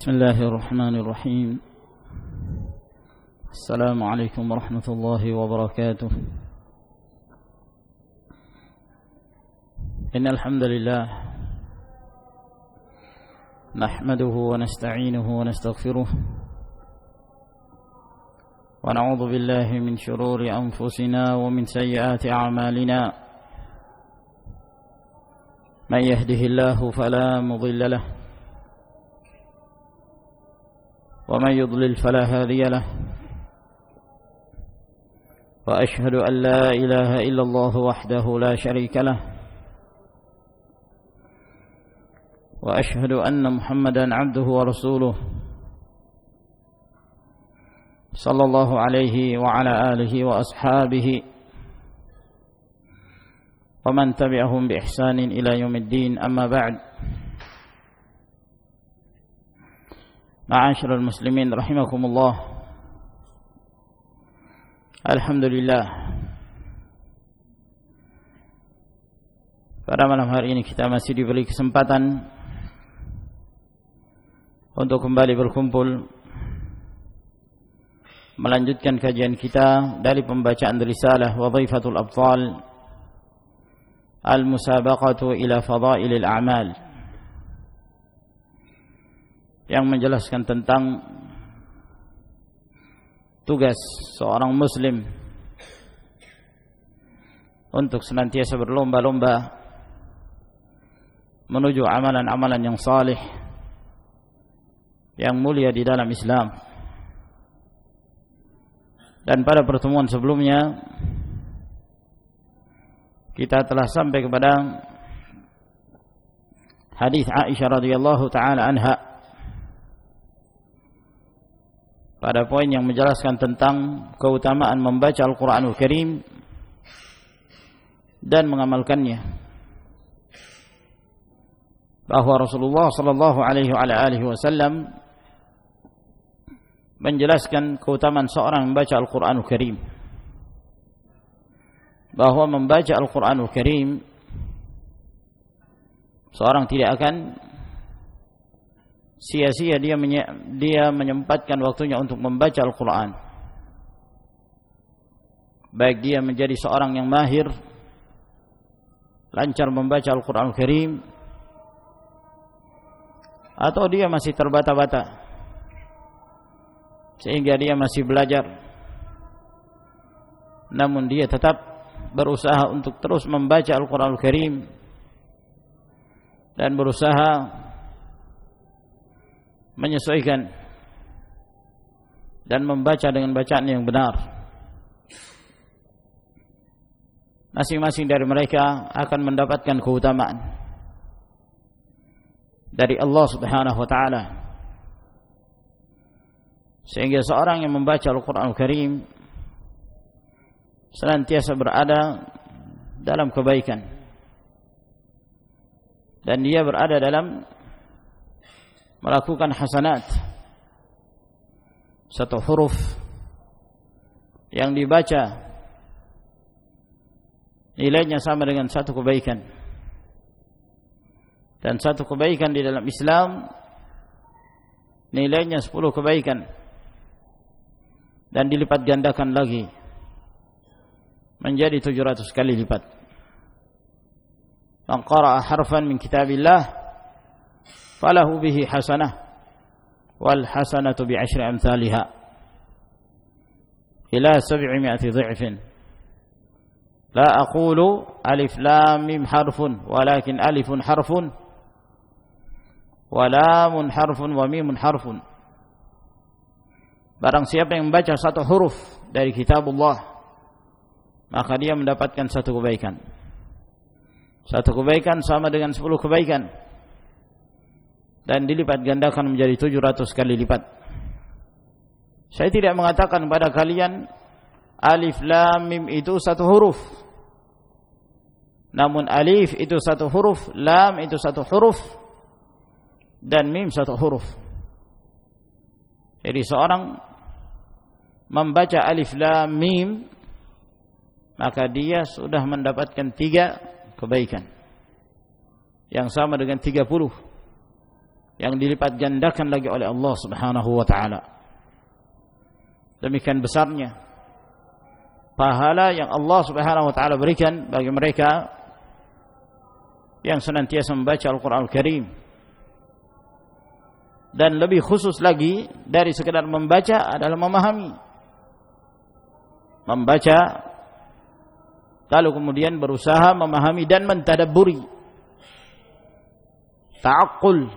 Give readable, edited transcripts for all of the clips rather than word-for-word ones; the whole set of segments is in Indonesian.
بسم الله الرحمن الرحيم. السلام عليكم ورحمة الله وبركاته. إن الحمد لله نحمده ونستعينه ونستغفره ونعوذ بالله من شرور أنفسنا ومن سيئات أعمالنا. من يهده الله فلا مضل له ومن يضلل فلا هادي له. وأشهد أن لا إله إلا الله وحده لا شريك له وأشهد أن محمدا عبده ورسوله صلى الله عليه وعلى آله وأصحابه ومن تبعهم بإحسان إلى يوم الدين. أما بعد، Ma'asyiral muslimin rahimakumullah. Alhamdulillah, pada malam hari ini kita masih diberi kesempatan untuk kembali berkumpul melanjutkan kajian kita dari pembacaan risalah Wadhifatul Abthal Al-Musabaqatu ila Fadailil A'mal, yang menjelaskan tentang tugas seorang muslim untuk senantiasa berlomba-lomba menuju amalan-amalan yang salih, yang mulia di dalam Islam. Dan pada pertemuan sebelumnya kita telah sampai kepada hadis Aisyah radhiyallahu taala anha, pada poin yang menjelaskan tentang keutamaan membaca Al-Quranul Karim dan mengamalkannya, bahwa Rasulullah sallallahu alaihi wasallam menjelaskan keutamaan seorang membaca Al-Quranul Karim, bahwa membaca Al-Quranul Karim seorang tidak akan sia-sia dia menyempatkan waktunya untuk membaca Al-Quran, baik dia menjadi seorang yang mahir, lancar membaca Al-Quran Al-Karim, atau dia masih terbata-bata sehingga dia masih belajar, namun dia tetap berusaha untuk terus membaca Al-Quran Al-Karim dan berusaha menyesuaikan dan membaca dengan bacaan yang benar. Masing-masing dari mereka akan mendapatkan keutamaan dari Allah Subhanahu wa taala, sehingga seorang yang membaca Al-Qur'an Al-Karim senantiasa berada dalam kebaikan, dan dia berada dalam melakukan hasanat. Satu huruf yang dibaca nilainya sama dengan satu kebaikan, dan satu kebaikan di dalam Islam nilainya 10 kebaikan, dan dilipat gandakan lagi menjadi 700 kali lipat. Man qara'a harfan min kitabillah falahu bihi hasanah wal hasanatu bi'ashri amsalha ila 700 dha'fin. La aqulu alif lam mim harfun walakin alifun harfun wa lamun harfun wa mimun harfun. Barang siapa yang membaca satu huruf dari kitabullah, maka dia mendapatkan satu kebaikan. Satu kebaikan sama dengan 10 kebaikan, dan dilipat gandakan menjadi 700 kali lipat. Saya tidak mengatakan kepada kalian alif lam mim itu satu huruf, namun alif itu satu huruf, lam itu satu huruf, dan mim satu huruf. Jadi seorang membaca alif lam mim, maka dia sudah mendapatkan 3 kebaikan yang sama dengan 30 yang dilipat gandakan lagi oleh Allah Subhanahu wa taala. Demikian besarnya pahala yang Allah Subhanahu wa taala berikan bagi mereka yang senantiasa membaca Al-Qur'anul Karim. Dan lebih khusus lagi dari sekedar membaca adalah memahami. Membaca lalu kemudian berusaha memahami dan mentadabburi. Ta'aqqul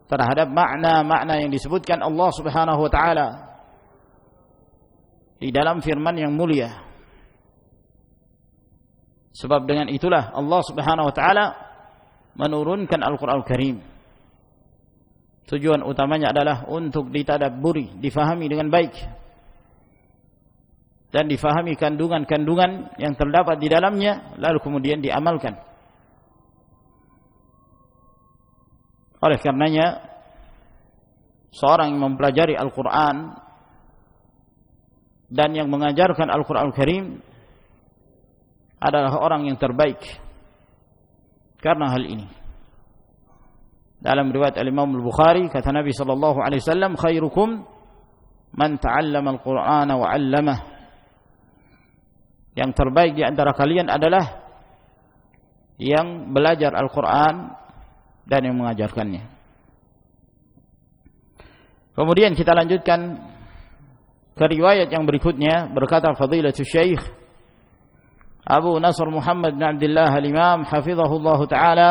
terhadap makna-makna yang disebutkan Allah Subhanahu wa taala di dalam firman yang mulia. Sebab dengan itulah Allah Subhanahu wa taala menurunkan Al-Qur'anul Karim. Tujuan utamanya adalah untuk ditadabburi, difahami dengan baik dan difahami kandungan-kandungan yang terdapat di dalamnya, lalu kemudian diamalkan. Oleh karenanya seorang yang mempelajari Al-Qur'an dan yang mengajarkan Al-Qur'anul Karim adalah orang yang terbaik karena hal ini. Dalam riwayat Al-Imam Al-Bukhari kata Nabi sallallahu alaihi wasallam, khairukum man ta'allama al-Qur'ana wa 'allamah. Yang terbaik di antara kalian adalah yang belajar Al-Qur'an dan yang mengajarkannya. Kemudian kita lanjutkan ke riwayat yang berikutnya, berkata Fadilatul Syekh Abu Nasr Muhammad bin Abdullah Al-Imam hafizahullah taala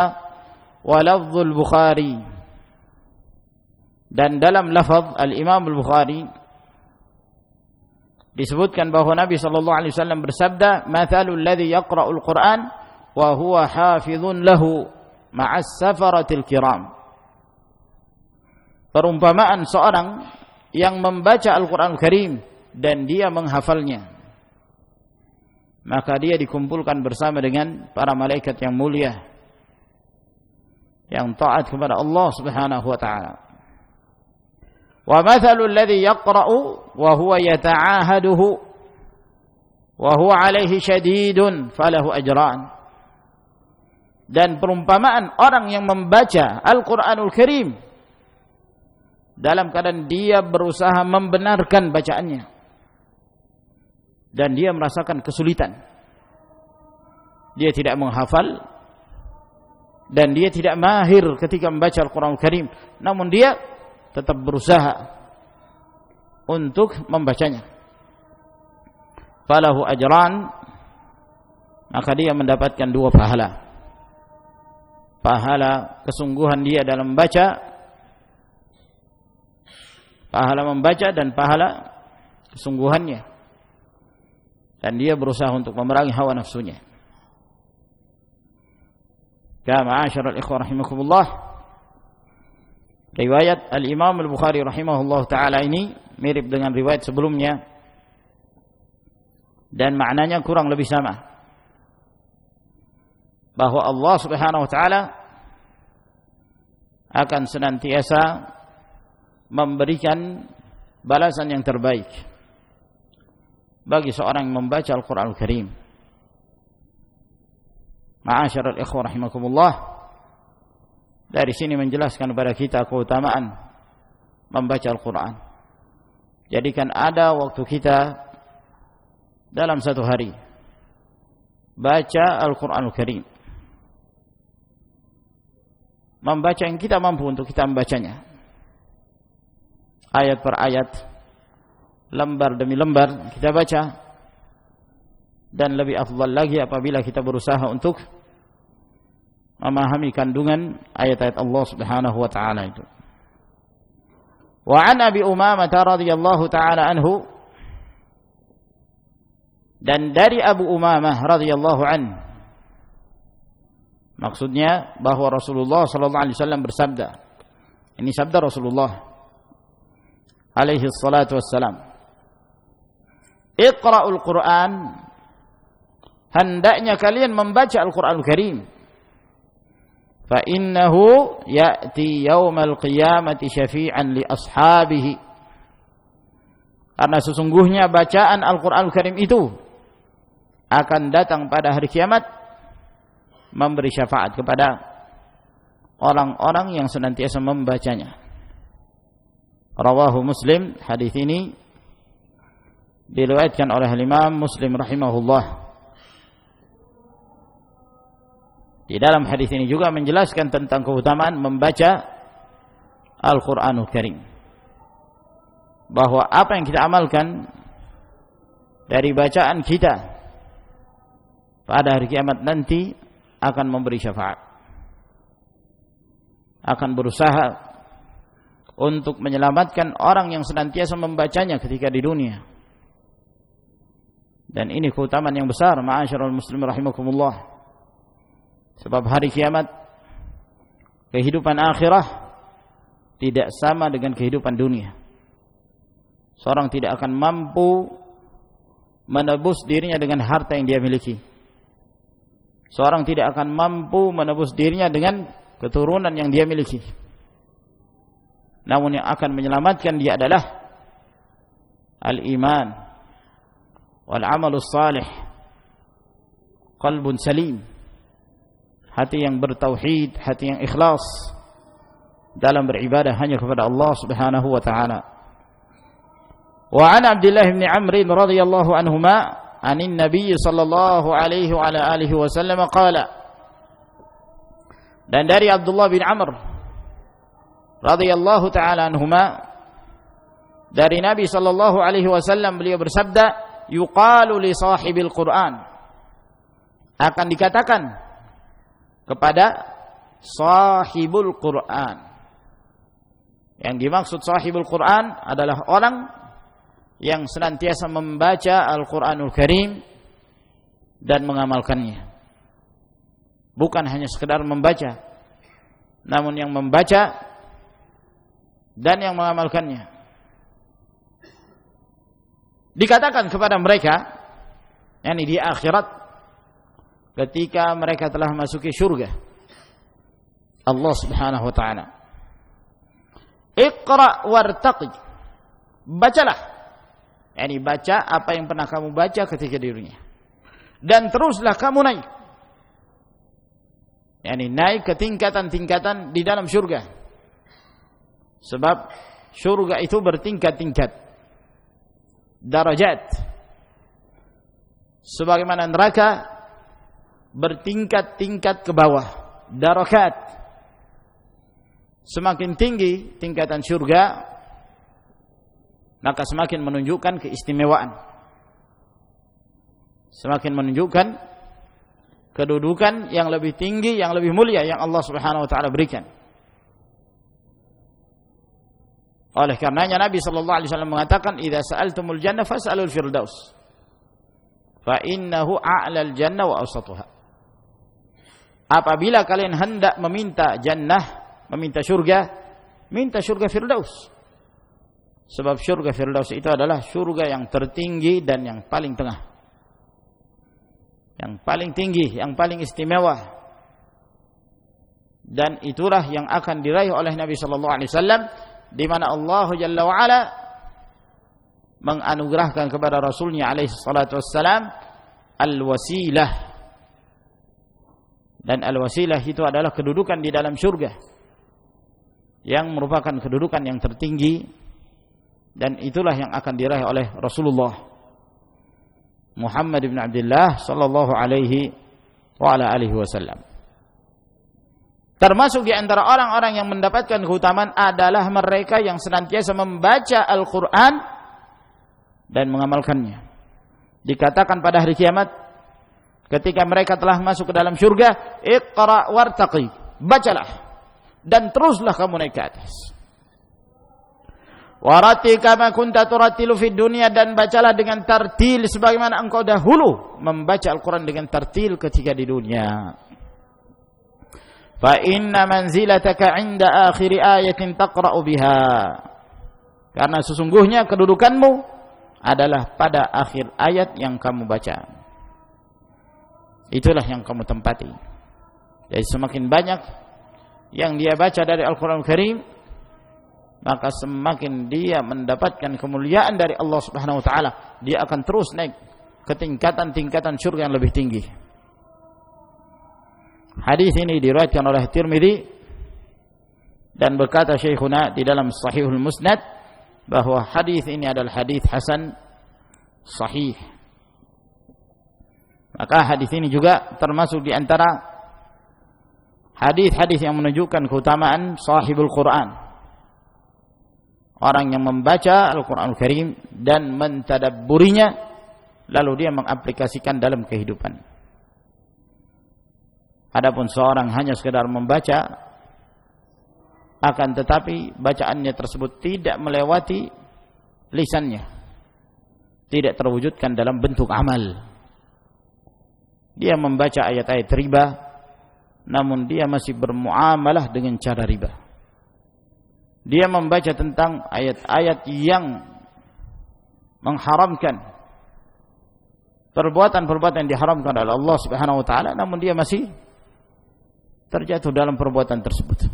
wa lafzul Bukhari, dan dalam lafaz Al-Imam Al-Bukhari disebutkan bahwa Nabi sallallahu alaihi wasallam bersabda, "Mathalul ladzi yaqra'ul Qur'an wa huwa hafizun lahu ma'as safaratil kiram." Perumpamaan seorang yang membaca Al-Qur'an Karim dan dia menghafalnya, maka dia dikumpulkan bersama dengan para malaikat yang mulia yang taat kepada Allah Subhanahu wa taala. Wa mathalul ladzi yaqra'u wa huwa yata'ahaduhu wa huwa 'alaihi syadidun falahu ajran. Dan perumpamaan orang yang membaca Al-Qur'anul Karim dalam keadaan dia berusaha membenarkan bacaannya dan dia merasakan kesulitan. Dia tidak menghafal dan dia tidak mahir ketika membaca Al-Qur'an Al-Karim, namun dia tetap berusaha untuk membacanya. Falahu ajran, maka dia mendapatkan 2 pahala. Pahala kesungguhan dia dalam membaca, pahala membaca dan pahala kesungguhannya. Dan dia berusaha untuk memerangi hawa nafsunya. Ya ma'asyiral ikhwah rahimakumullah, riwayat Al-Imam Al-Bukhari rahimahullah ta'ala ini mirip dengan riwayat sebelumnya dan maknanya kurang lebih sama, bahwa Allah Subhanahu wa ta'ala akan senantiasa memberikan balasan yang terbaik bagi seorang yang membaca Al-Qur'an Al-Karim. Ma'asyiral ikhwah rahimakumullah, dari sini menjelaskan kepada kita keutamaan membaca Al-Qur'an. Jadikan ada waktu kita dalam satu hari baca Al-Qur'anul Karim. Membaca yang kita mampu untuk kita membacanya, ayat per ayat, lembar demi lembar kita baca. Dan lebih afdal lagi apabila kita berusaha untuk memahami kandungan ayat-ayat Allah Subhanahu wa taala itu. Wa an Abi Umamah radhiyallahu taala anhu, dan dari Abu Umamah radhiyallahu anhu, maksudnya bahwa Rasulullah sallallahu alaihi wasallam bersabda. Ini sabda Rasulullah alaihi salatu wassalam. Iqra'ul Qur'an, hendaknya kalian membaca Al-Qur'anul Karim. Fa innahu ya'ti yaumal qiyamati syafi'an li ashabihi. Karena sesungguhnya bacaan Al-Qur'anul Karim itu akan datang pada hari kiamat memberi syafaat kepada orang-orang yang senantiasa membacanya. Rawahu Muslim, hadis ini diriwayatkan oleh Imam Muslim rahimahullah. Di dalam hadis ini juga menjelaskan tentang keutamaan membaca Al-Qur'anul Karim. Bahwa apa yang kita amalkan dari bacaan kita pada hari kiamat nanti akan memberi syafaat. Akan berusaha untuk menyelamatkan orang yang senantiasa membacanya ketika di dunia. Dan ini keutamaan yang besar, ma'asyiral muslimin rahimakumullah. Sebab hari kiamat, kehidupan akhirah tidak sama dengan kehidupan dunia. Seorang tidak akan mampu menebus dirinya dengan harta yang dia miliki. Seorang tidak akan mampu menebus dirinya dengan keturunan yang dia miliki. Namun yang akan menyelamatkan dia adalah al-iman wal amalus salih, qalbun salim, hati yang bertauhid, hati yang ikhlas dalam beribadah hanya kepada Allah Subhanahu wa taala. Wa an Abdullah bin Amr radhiyallahu anhuma anin Nabi sallallahu alaihi wa ala alihi wasallam qala, dan dari Abdullah bin Amr radhiyallahu ta'ala anhuma, dari Nabi sallallahu alaihi wasallam, beliau bersabda, yuqalu li sahibil Qur'an, akan dikatakan kepada sahibul Qur'an. Yang dimaksud sahibul Qur'an adalah orang yang senantiasa membaca Al-Qur'anul Karim dan mengamalkannya. Bukan hanya sekedar membaca, namun yang membaca dan yang mengamalkannya. Dikatakan kepada mereka, yakni di akhirat, ketika mereka telah masuki surga Allah Subhanahu wa taala, Iqra wartaqi, bacalah, yakni baca apa yang pernah kamu baca ketika di dunia, dan teruslah kamu naik, yakni naik ke tingkatan-tingkatan di dalam surga. Sebab surga itu bertingkat-tingkat, darajat. Sebagaimana neraka bertingkat-tingkat ke bawah, darakat. Semakin tinggi tingkatan surga, maka semakin menunjukkan keistimewaan, semakin menunjukkan kedudukan yang lebih tinggi, yang lebih mulia yang Allah Subhanahu wa taala berikan. Oleh karenanya Nabi sallallahu alaihi wasallam mengatakan, "Idza sa'altumul jannah fas'alul firdaus, fa innahu a'lal jannah wa awsatuha." Apabila kalian hendak meminta jannah, meminta surga, minta surga firdaus. Sebab surga firdaus itu adalah surga yang tertinggi dan yang paling tengah, yang paling tinggi, yang paling istimewa. Dan itulah yang akan diraih oleh Nabi sallallahu alaihi wasallam, di mana Allah Jalla wa Ala menganugerahkan kepada Rasulnya alaihi salatu wassalam al-wasilah. Dan al-wasilah itu adalah kedudukan di dalam surga yang merupakan kedudukan yang tertinggi, dan itulah yang akan diraih oleh Rasulullah Muhammad bin Abdullah sallallahu alaihi wa ala alihi wasallam. Termasuk di antara orang-orang yang mendapatkan keutamaan adalah mereka yang senantiasa membaca Al-Quran dan mengamalkannya. Dikatakan pada hari kiamat, ketika mereka telah masuk ke dalam surga, Iqra wartaqi, bacalah dan teruslah kamu naik ke atas. Warati kama kunta turatilu fid dunya, dan bacalah dengan tartil sebagaimana engkau dahulu membaca Al-Quran dengan tartil ketika di dunia. Fa inna manzilataka 'inda akhir ayatin taqra'u biha, karena sesungguhnya kedudukanmu adalah pada akhir ayat yang kamu baca. Itulah yang kamu tempati. Jadi semakin banyak yang dia baca dari Al-Qur'an Karim, maka semakin dia mendapatkan kemuliaan dari Allah Subhanahu wa taala. Dia akan terus naik ke tingkatan-tingkatan surga yang lebih tinggi. Hadis ini diriwayatkan oleh Tirmidzi Dan berkata Syekhuna di dalam Sahihul Musnad bahwa hadis ini adalah hadis hasan sahih. Maka hadis ini juga termasuk di antara hadis-hadis yang menunjukkan keutamaan sahibul Quran. Orang yang membaca Al-Quranul Karim dan mentadabburinya, lalu dia mengaplikasikan dalam kehidupan. Adapun seorang hanya sekedar membaca, akan tetapi bacaannya tersebut tidak melewati lisannya, tidak terwujudkan dalam bentuk amal. Dia membaca ayat-ayat riba, namun dia masih bermuamalah dengan cara riba. Dia membaca tentang ayat-ayat yang mengharamkan perbuatan-perbuatan yang diharamkan oleh Allah Subhanahu wa taala, namun dia masih terjatuh dalam perbuatan tersebut.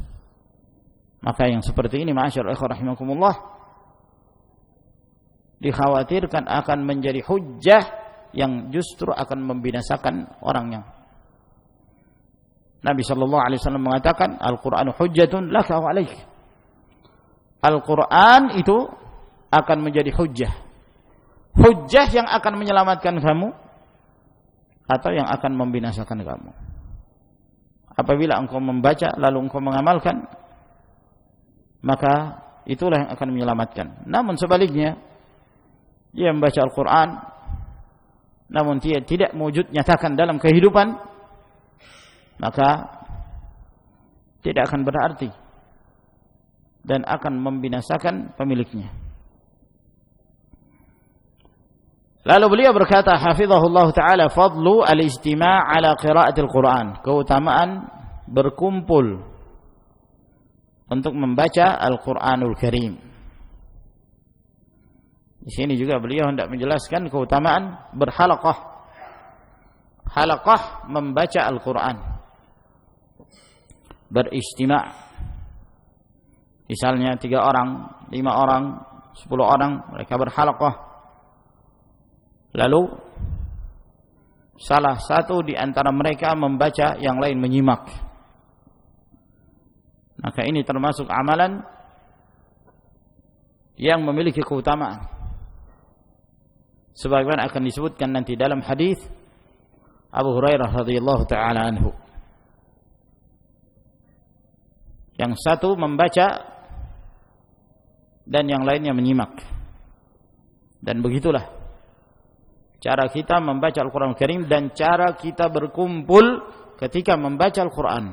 Maka yang seperti ini, ma'asyarul ikhwah rahimakumullah, dikhawatirkan akan menjadi hujjah yang justru akan membinasakan orangnya. Nabi sallallahu alaihi wasallam mengatakan, Al-Qur'anu hujjatun laka wa 'alaik. Al-Qur'an itu akan menjadi hujjah. Hujjah yang akan menyelamatkan kamu atau yang akan membinasakan kamu. Apabila engkau membaca lalu engkau mengamalkan, maka itulah yang akan menyelamatkan. Namun sebaliknya, dia membaca Al-Quran namun dia tidak mewujud nyatakan dalam kehidupan, maka tidak akan berarti dan akan membinasakan pemiliknya. Lalu beliau berkata, hafizahullah ta'ala, fadlu al-ijtima' ala qira'atil Quran, keutamaan berkumpul untuk membaca Al-Quranul Karim. Di sini juga beliau hendak menjelaskan keutamaan berhalaqah. Halaqah membaca Al-Quran, berijtima'. Misalnya 3 orang, 5 orang, 10 orang, mereka berhalaqah. Lalu salah satu di antara mereka membaca, yang lain menyimak. Maka ini termasuk amalan yang memiliki keutamaan, sebagaimana akan disebutkan nanti dalam hadis Abu Hurairah radhiyallahu taala anhu. Yang satu membaca dan yang lainnya menyimak. Dan begitulah cara kita membaca Al-Quran Karim dan cara kita berkumpul ketika membaca Al-Quran.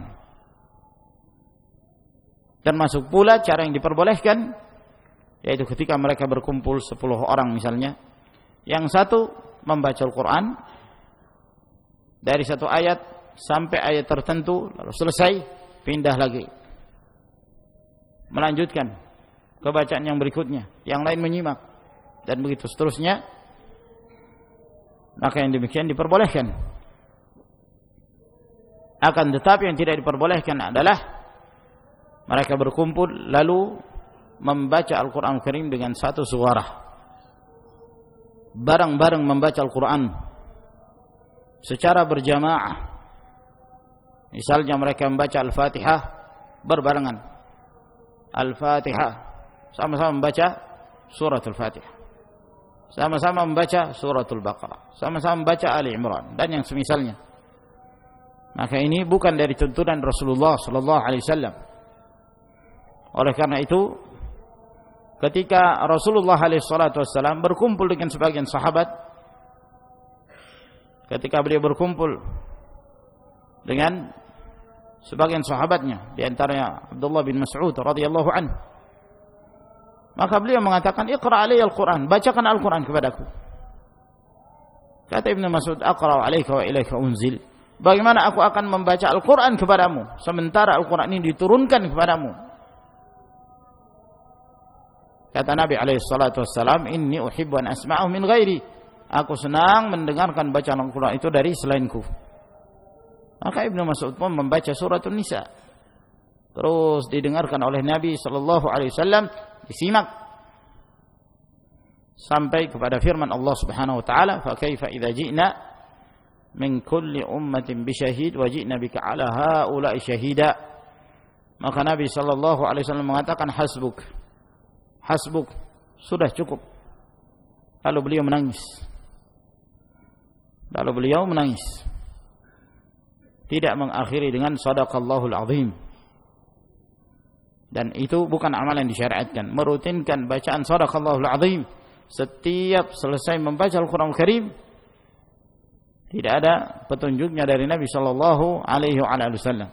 Termasuk pula cara yang diperbolehkan, yaitu ketika mereka berkumpul 10 orang misalnya, yang satu membaca Al-Quran dari satu ayat sampai ayat tertentu, lalu selesai, pindah lagi, melanjutkan ke bacaan yang berikutnya, yang lain menyimak, dan begitu seterusnya. Maka yang demikian diperbolehkan. Akan tetapi yang tidak diperbolehkan adalah mereka berkumpul lalu membaca Al-Quran Karim dengan satu suara, bareng-bareng membaca Al-Quran secara berjamaah. Misalnya mereka membaca Al-Fatihah berbarengan, Al-Fatihah, sama-sama membaca surat Al-Fatihah, sama-sama membaca suratul Baqarah, sama-sama membaca Ali Imran, dan yang semisalnya. Maka ini bukan dari tuntunan Rasulullah sallallahu alaihi wasallam. Oleh karena itu, ketika Rasulullah SAW berkumpul dengan sebagian sahabat, ketika beliau berkumpul dengan sebagian sahabatnya, di antaranya Abdullah bin Mas'ud radhiyallahu anhu, maka beliau mengatakan, "Iqra' alayya al-Quran, bacakan Al-Quran kepadaku." Kata Ibnu Mas'ud, "Aqra' alayka wa ilayka unzil." Bagaimana aku akan membaca Al-Quran kepadamu sementara Al-Quran ini diturunkan kepadamu? Kata Nabi SAW, "Inni uhibbu an asma'ahu min ghairi." Aku senang mendengarkan bacaan Al-Quran itu dari selainku. Maka Ibnu Mas'ud pun membaca suratul Nisa. Terus didengarkan oleh Nabi SAW, disimak sampai kepada firman Allah Subhanahu wa taala, "Fa kaifa idza ji'na min kulli ummatin bi syahid wa ji'na bika 'ala haula'i syahida." Maka Nabi sallallahu alaihi wasallam mengatakan hasbuk. Hasbuk, sudah cukup. Lalu beliau menangis. Tidak mengakhiri dengan sadaqallahul azim. Dan itu bukan amalan yang disyariatkan. Merutinkan bacaan sadaqallahul azim setiap selesai membaca Al-Quran Al-Karim, tidak ada petunjuknya dari Nabi sallallahu alaihi wasallam.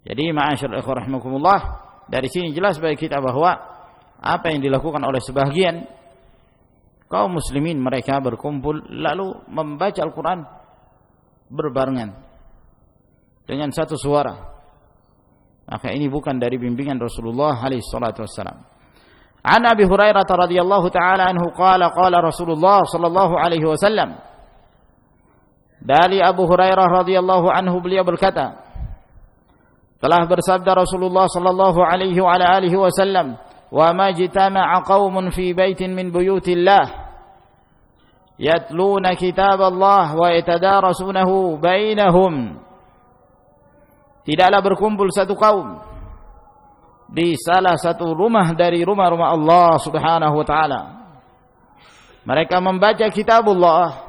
Jadi ma'asyiral ikhwah rahimakumullah, dari sini jelas bagi kita bahwa apa yang dilakukan oleh sebagian kaum muslimin, mereka berkumpul lalu membaca Al-Quran berbarengan dengan satu suara, maka ini bukan dari bimbingan Rasulullah alaihi salatu wassalam. An Abi Hurairah radhiyallahu taala anhu qala qala Rasulullah sallallahu alaihi wasallam. Dari Abu Hurairah radhiyallahu anhu beliau berkata, telah bersabda Rasulullah sallallahu alaihi wa alihi wasallam, "Wa majtama'a qaumun fi baitin min buyutillah yatluna kitaballah wa yatadarasunahu bainahum." Tidaklah berkumpul satu kaum di salah satu rumah dari rumah-rumah Allah Subhanahu wa taala. Mereka membaca kitabullah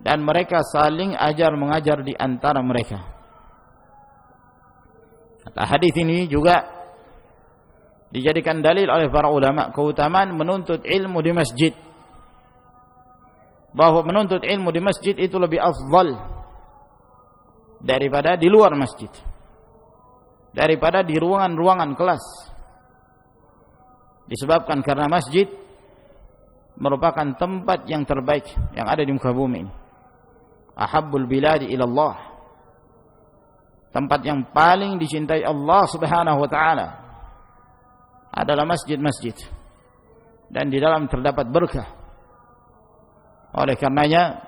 dan mereka saling ajar mengajar di antara mereka. Kata hadis ini juga dijadikan dalil oleh para ulama keutamaan menuntut ilmu di masjid. Bahwa menuntut ilmu di masjid itu lebih afdal daripada di luar masjid, daripada di ruangan-ruangan kelas. Disebabkan karena masjid merupakan tempat yang terbaik yang ada di muka bumi ini. Ahabbul biladi ila Allah, tempat yang paling dicintai Allah Subhanahu wa taala adalah masjid-masjid, dan di dalam terdapat berkah. Oleh karenanya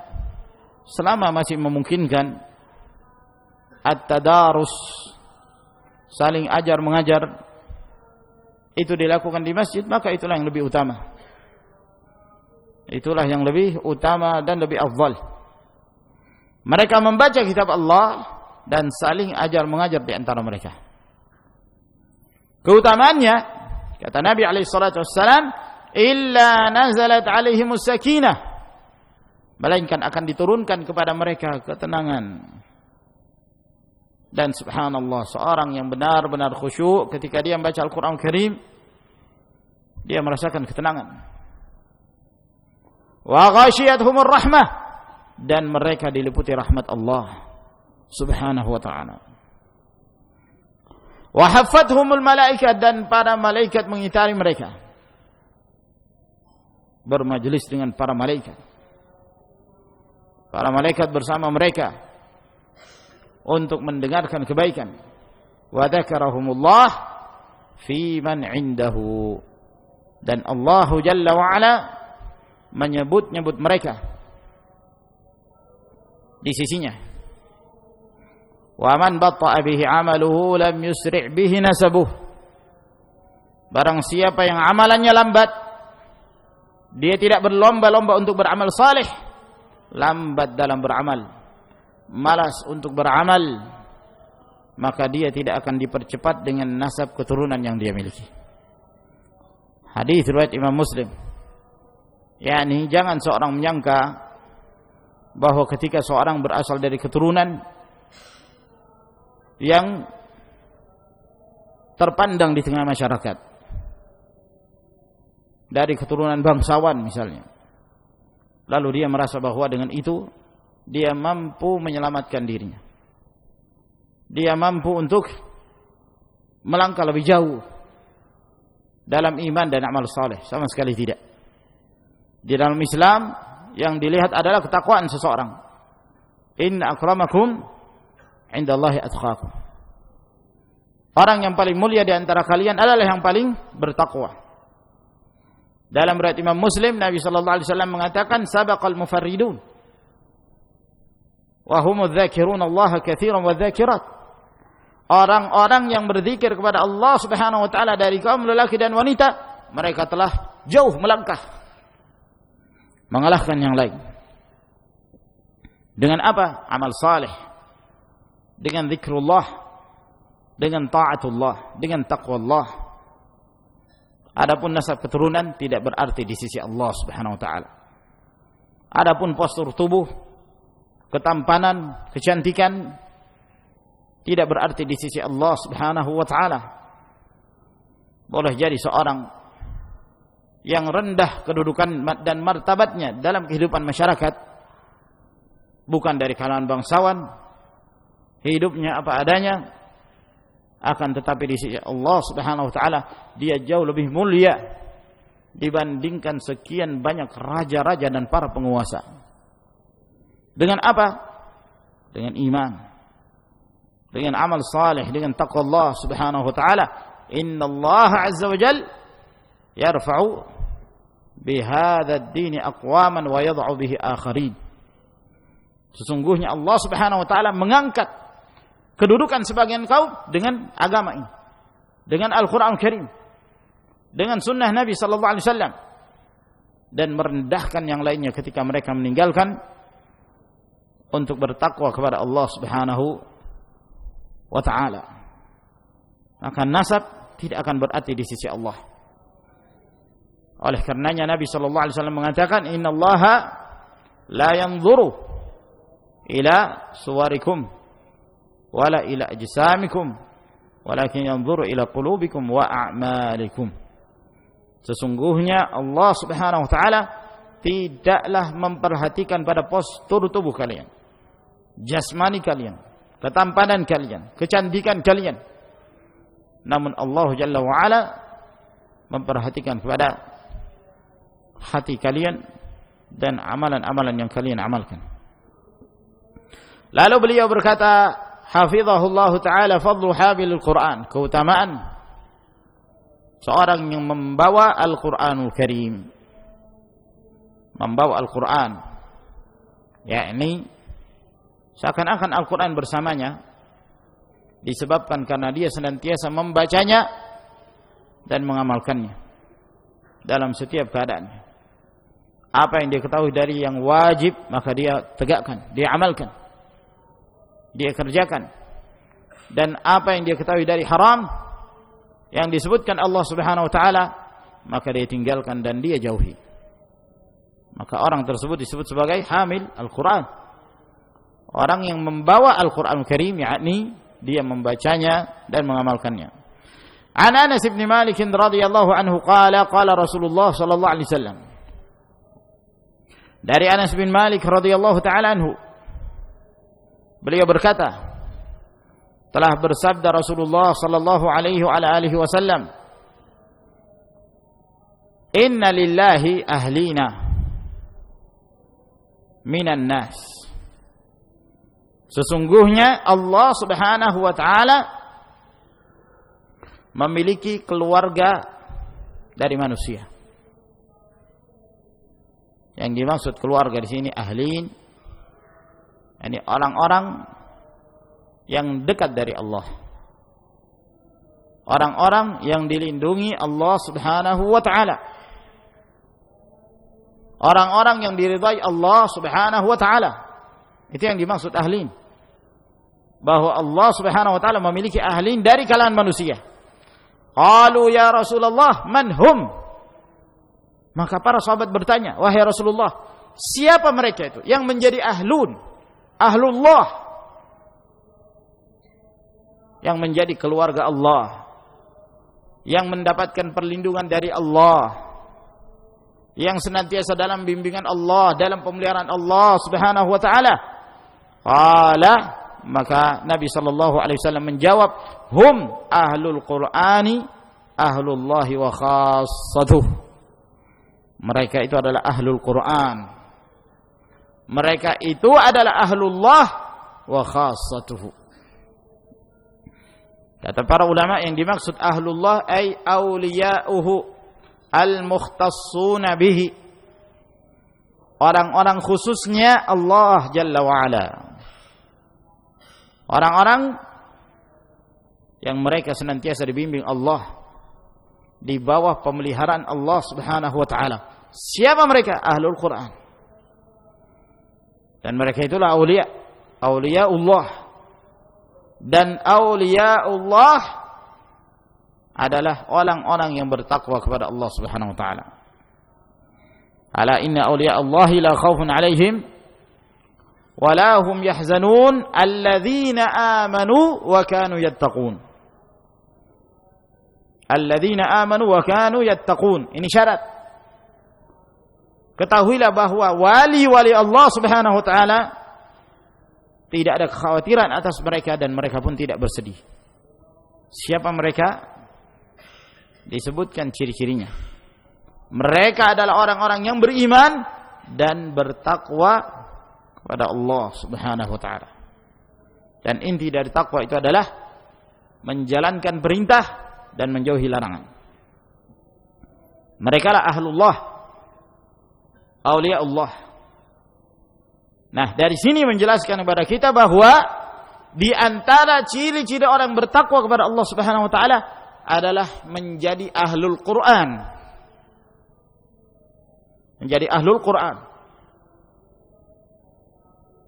selama masih memungkinkan at-tadarus, saling ajar mengajar, itu dilakukan di masjid, maka itulah yang lebih utama. Itulah yang lebih utama dan lebih afdal. Mereka membaca kitab Allah dan saling ajar mengajar di antara mereka. Keutamaannya, kata Nabi alaihi salatu wassalam, illa nazalat alaihimus sakinah, melainkan akan diturunkan kepada mereka ketenangan. Dan subhanallah, seorang yang benar-benar khusyuk ketika dia membaca Al-Quran Al-Karim, dia merasakan ketenangan. Wa ghashiyatuhumur rahmah, dan mereka diliputi rahmat Allah Subhanahu wa ta'ala. Wa haffathumul malaikat, dan para malaikat mengitari mereka, bermajlis dengan para malaikat. Para malaikat bersama mereka untuk mendengarkan kebaikan. Wa dzakarahumullah fi man indahu, dan Allah Jalla wa Ala menyebut-nyebut mereka di sisinya. Wa man batta'a bihi 'amaluhu lam yusri' bihi nasabuh, barang siapa yang amalannya lambat, dia tidak berlomba-lomba untuk beramal saleh, lambat dalam beramal, malas untuk beramal, maka dia tidak akan dipercepat dengan nasab keturunan yang dia miliki. Hadis riwayat Imam Muslim. Yani jangan seorang menyangka bahwa ketika seorang berasal dari keturunan yang terpandang di tengah masyarakat, dari keturunan bangsawan misalnya, lalu dia merasa bahwa dengan itu dia mampu menyelamatkan dirinya, dia mampu untuk melangkah lebih jauh dalam iman dan amal saleh. Sama sekali tidak. Di dalam Islam yang dilihat adalah ketakwaan seseorang. Inna akramakum indallahi atqakum, orang yang paling mulia di antara kalian adalah yang paling bertakwa. Dalam riwayat Imam Muslim, Nabi sallallahu alaihi wasallam mengatakan, sabaqal mufarridun wa humudz dzakirun Allah katsiran wa dzakirat, orang-orang yang berzikir kepada Allah Subhanahu wa taala dari kaum lelaki dan wanita, mereka telah jauh melangkah mengalahkan yang lain. Dengan apa? Amal saleh, dengan zikrullah, dengan taatullah, dengan taqwallah. Adapun nasab keturunan tidak berarti di sisi Allah Subhanahu wa taala. Adapun postur tubuh, ketampanan, kecantikan tidak berarti di sisi Allah Subhanahu wa taala. Boleh jadi seorang yang rendah kedudukan dan martabatnya dalam kehidupan masyarakat, bukan dari kalangan bangsawan, hidupnya apa adanya, akan tetapi di sisi Allah Subhanahu wa taala dia jauh lebih mulia dibandingkan sekian banyak raja-raja dan para penguasa. Dengan apa? Dengan iman, dengan amal saleh, dengan taqwa Allah Subhanahu wa taala. Innallaha azza wa jalla yarfa'u bihadza ad-din aqwaman wa yad'u bihi akharin. Sesungguhnya Allah Subhanahu wa taala mengangkat kedudukan sebagian kaum dengan agama ini, dengan Al-Qur'an Al-Karim, dengan sunnah Nabi sallallahu alaihi wasallam, dan merendahkan yang lainnya ketika mereka meninggalkan untuk bertakwa kepada Allah Subhanahu wa taala. Maka nasab tidak akan berarti di sisi Allah. Oleh karenanya Nabi sallallahu alaihi wasallam mengatakan, innallaha la yanzuru ila suwarikum wala ila ajsamikum walakin yanzuru ila qulubikum wa a'malikum. Sesungguhnya Allah Subhanahu wa taala tidaklah memperhatikan pada postur tubuh kalian, jasmani kalian, ketampanan kalian, kecantikan kalian. Namun Allah Jalla wa Ala memperhatikan kepada hati kalian dan amalan-amalan yang kalian amalkan. Lalu beliau berkata, hafizahullah ta'ala, fadlu habilul Quran, keutamaan seorang yang membawa Al-Quranul Karim, membawa Al-Quran, yakni seakan-akan Al-Quran bersamanya, disebabkan karena dia senantiasa membacanya dan mengamalkannya dalam setiap keadaannya. Apa yang dia ketahui dari yang wajib, maka dia tegakkan, dia amalkan, dia kerjakan. Dan apa yang dia ketahui dari haram yang disebutkan Allah Subhanahu wa taala, maka dia tinggalkan dan dia jauhi. Maka orang tersebut disebut sebagai hamil Al-Quran, orang yang membawa Al-Quran Al-Karim, yakni dia membacanya dan mengamalkannya. An Anas bin Malik radhiyallahu anhu qala qala Rasulullah sallallahu alaihi wasallam. Dari Anas bin Malik radhiyallahu taala anhu, beliau berkata, telah bersabda Rasulullah sallallahu alaihi wa alihi wasallam, inna lillahi ahlina minan nas. Sesungguhnya Allah Subhanahu wa taala memiliki keluarga dari manusia. Yang dimaksud keluarga di sini ahlin, yakni orang-orang yang dekat dari Allah. Orang-orang yang dilindungi Allah Subhanahu wa taala. Orang-orang yang diridai Allah Subhanahu wa taala. Itu yang dimaksud ahlin. Bahwa Allah Subhanahu wa taala memiliki ahlin dari kalangan manusia. Qalu ya Rasulullah, man hum? Maka para sahabat bertanya, wahai Rasulullah, siapa mereka itu yang menjadi ahlun, ahlullah, yang menjadi keluarga Allah, yang mendapatkan perlindungan dari Allah, yang senantiasa dalam bimbingan Allah, dalam pemeliharaan Allah Subhanahu wa taala? Qala, maka Nabi sallallahu alaihi wasallam menjawab, hum ahlul Qur'ani ahlullahi wa khassatuh. Mereka itu adalah ahlul Quran. Mereka itu adalah ahlullah wa khassatuhu. Kata para ulama, yang dimaksud ahlullah ay awliya'uhu al-mukhtassuna bihi. Orang-orang khususnya Allah Jalla wa'ala. Orang-orang yang mereka senantiasa dibimbing Allah, di bawah pemeliharaan Allah Subhanahu wa taala. Siapa mereka? Ahlul Quran. Dan mereka itulah aulia, auliaullah. Dan auliyaullah adalah orang-orang yang bertakwa kepada Allah Subhanahu wa taala. Ala inna awliya'allahi la khaufun 'alaihim wa la hum yahzanun alladzina amanu wa kanu yattaqun. Alladzina amanu wa kanu yattaqun. Ini syarat. Ketahuilah bahwa wali-wali Allah Subhanahu wa taala tidak ada kekhawatiran atas mereka dan mereka pun tidak bersedih. Siapa mereka? Disebutkan ciri-cirinya. Mereka adalah orang-orang yang beriman dan bertakwa kepada Allah Subhanahu wa taala. Dan inti dari takwa itu adalah menjalankan perintah dan menjauhi larangan. Mereka lah ahlullah, aulia Allah. Nah, dari sini menjelaskan kepada kita bahwa di antara ciri-ciri orang bertakwa kepada Allah Subhanahu wa taala adalah menjadi ahlul Quran. Menjadi ahlul Quran.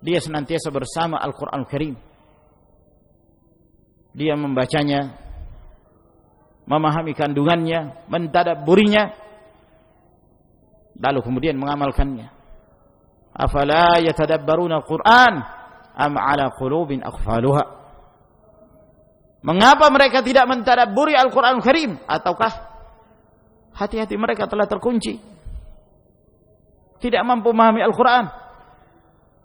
Dia senantiasa bersama Al-Quran Karim. Dia membacanya, memahami kandungannya, mentadabburinya, lalu kemudian mengamalkannya. Afala yatadabbaruna Al-Quran am ala qulubin aqfaluha. Mengapa mereka tidak mentadabburi Al-Quran Karim? Ataukah hati-hati mereka telah terkunci, tidak mampu memahami Al-Quran,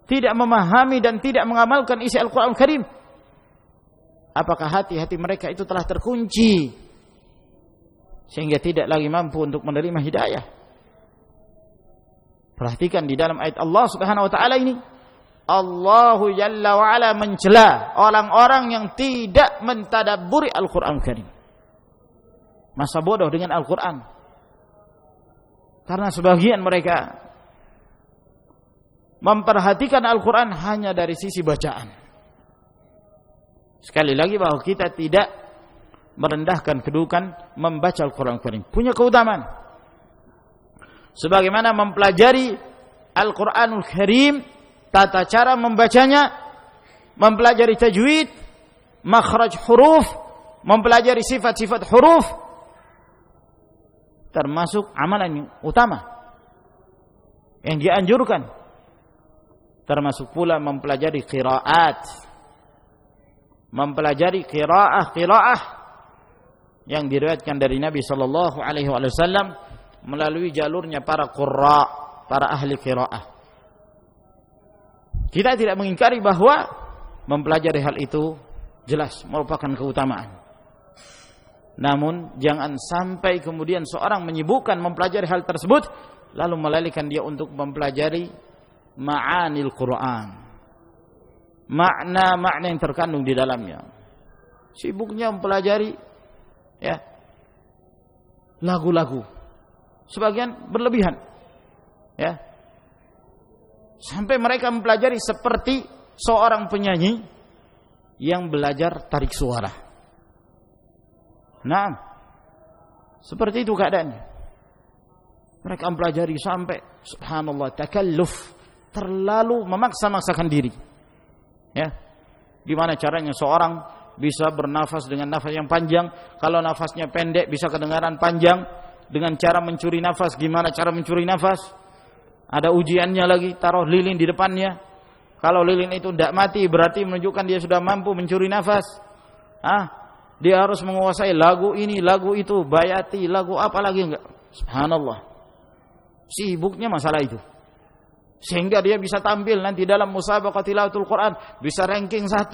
tidak memahami dan tidak mengamalkan isi Al-Quran Karim? Apakah hati-hati mereka itu telah terkunci sehingga tidak lagi mampu untuk menerima hidayah? Perhatikan di dalam ayat Allah Subhanahu wa taala ini, Allahu Jalla wa Ala mencela orang-orang yang tidak mentadabburi Al-Quran Karim. Masa bodoh dengan Al-Quran. Karena sebagian mereka memperhatikan Al-Quran hanya dari sisi bacaan. Sekali lagi bahwa kita tidak merendahkan kedudukan membaca Al-Quran Karim. Punya keutamaan. Sebagaimana mempelajari Al-Quranul Karim, tata cara membacanya, mempelajari tajwid, makhraj huruf, mempelajari sifat-sifat huruf, termasuk amalan yang utama yang dianjurkan. Termasuk pula mempelajari qiraat, mempelajari qiraah yang diriwayatkan dari Nabi sallallahu alaihi wasallam melalui jalurnya para qurra, para ahli qiraah. Kita tidak mengingkari bahwa mempelajari hal itu jelas merupakan keutamaan. Namun jangan sampai kemudian seorang menyibukkan mempelajari hal tersebut lalu melalaikan dia untuk mempelajari ma'anil Quran, makna-makna yang terkandung di dalamnya. Sibuknya mempelajari lagu-lagu, sebagian berlebihan, sampai mereka mempelajari seperti seorang penyanyi yang belajar tarik suara. Nah, seperti itu keadaannya. Mereka mempelajari sampai subhanallah, takalluf, terlalu memaksa-maksakan diri. Gimana caranya seorang bisa bernafas dengan nafas yang panjang? Kalau nafasnya pendek bisa kedengaran panjang. Dengan cara mencuri nafas, gimana cara mencuri nafas? Ada ujiannya lagi, taruh lilin di depannya. Kalau lilin itu tidak mati, berarti menunjukkan dia sudah mampu mencuri nafas. Dia harus menguasai lagu ini, lagu itu, bayati, lagu apa lagi enggak. Subhanallah. Sibuknya masalah itu. Sehingga dia bisa tampil nanti dalam musabaqah tilawatul Quran, bisa ranking 1.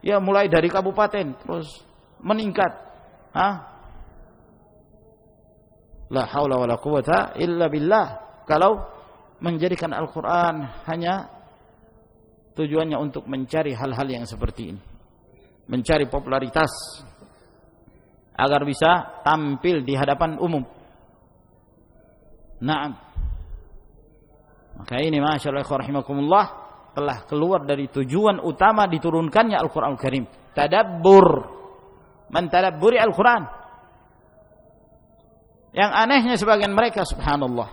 Ya, mulai dari kabupaten terus meningkat. La haula wala quwata illa billah. Kalau menjadikan Al-Quran hanya tujuannya untuk mencari hal-hal yang seperti ini, mencari popularitas agar bisa tampil di hadapan umum. Naam. Maka ini masyaallah rahimakumullah telah keluar dari tujuan utama diturunkannya Al-Quran Karim. Tadabbur, mentadabburi Al-Quran. Yang anehnya sebagian mereka subhanallah,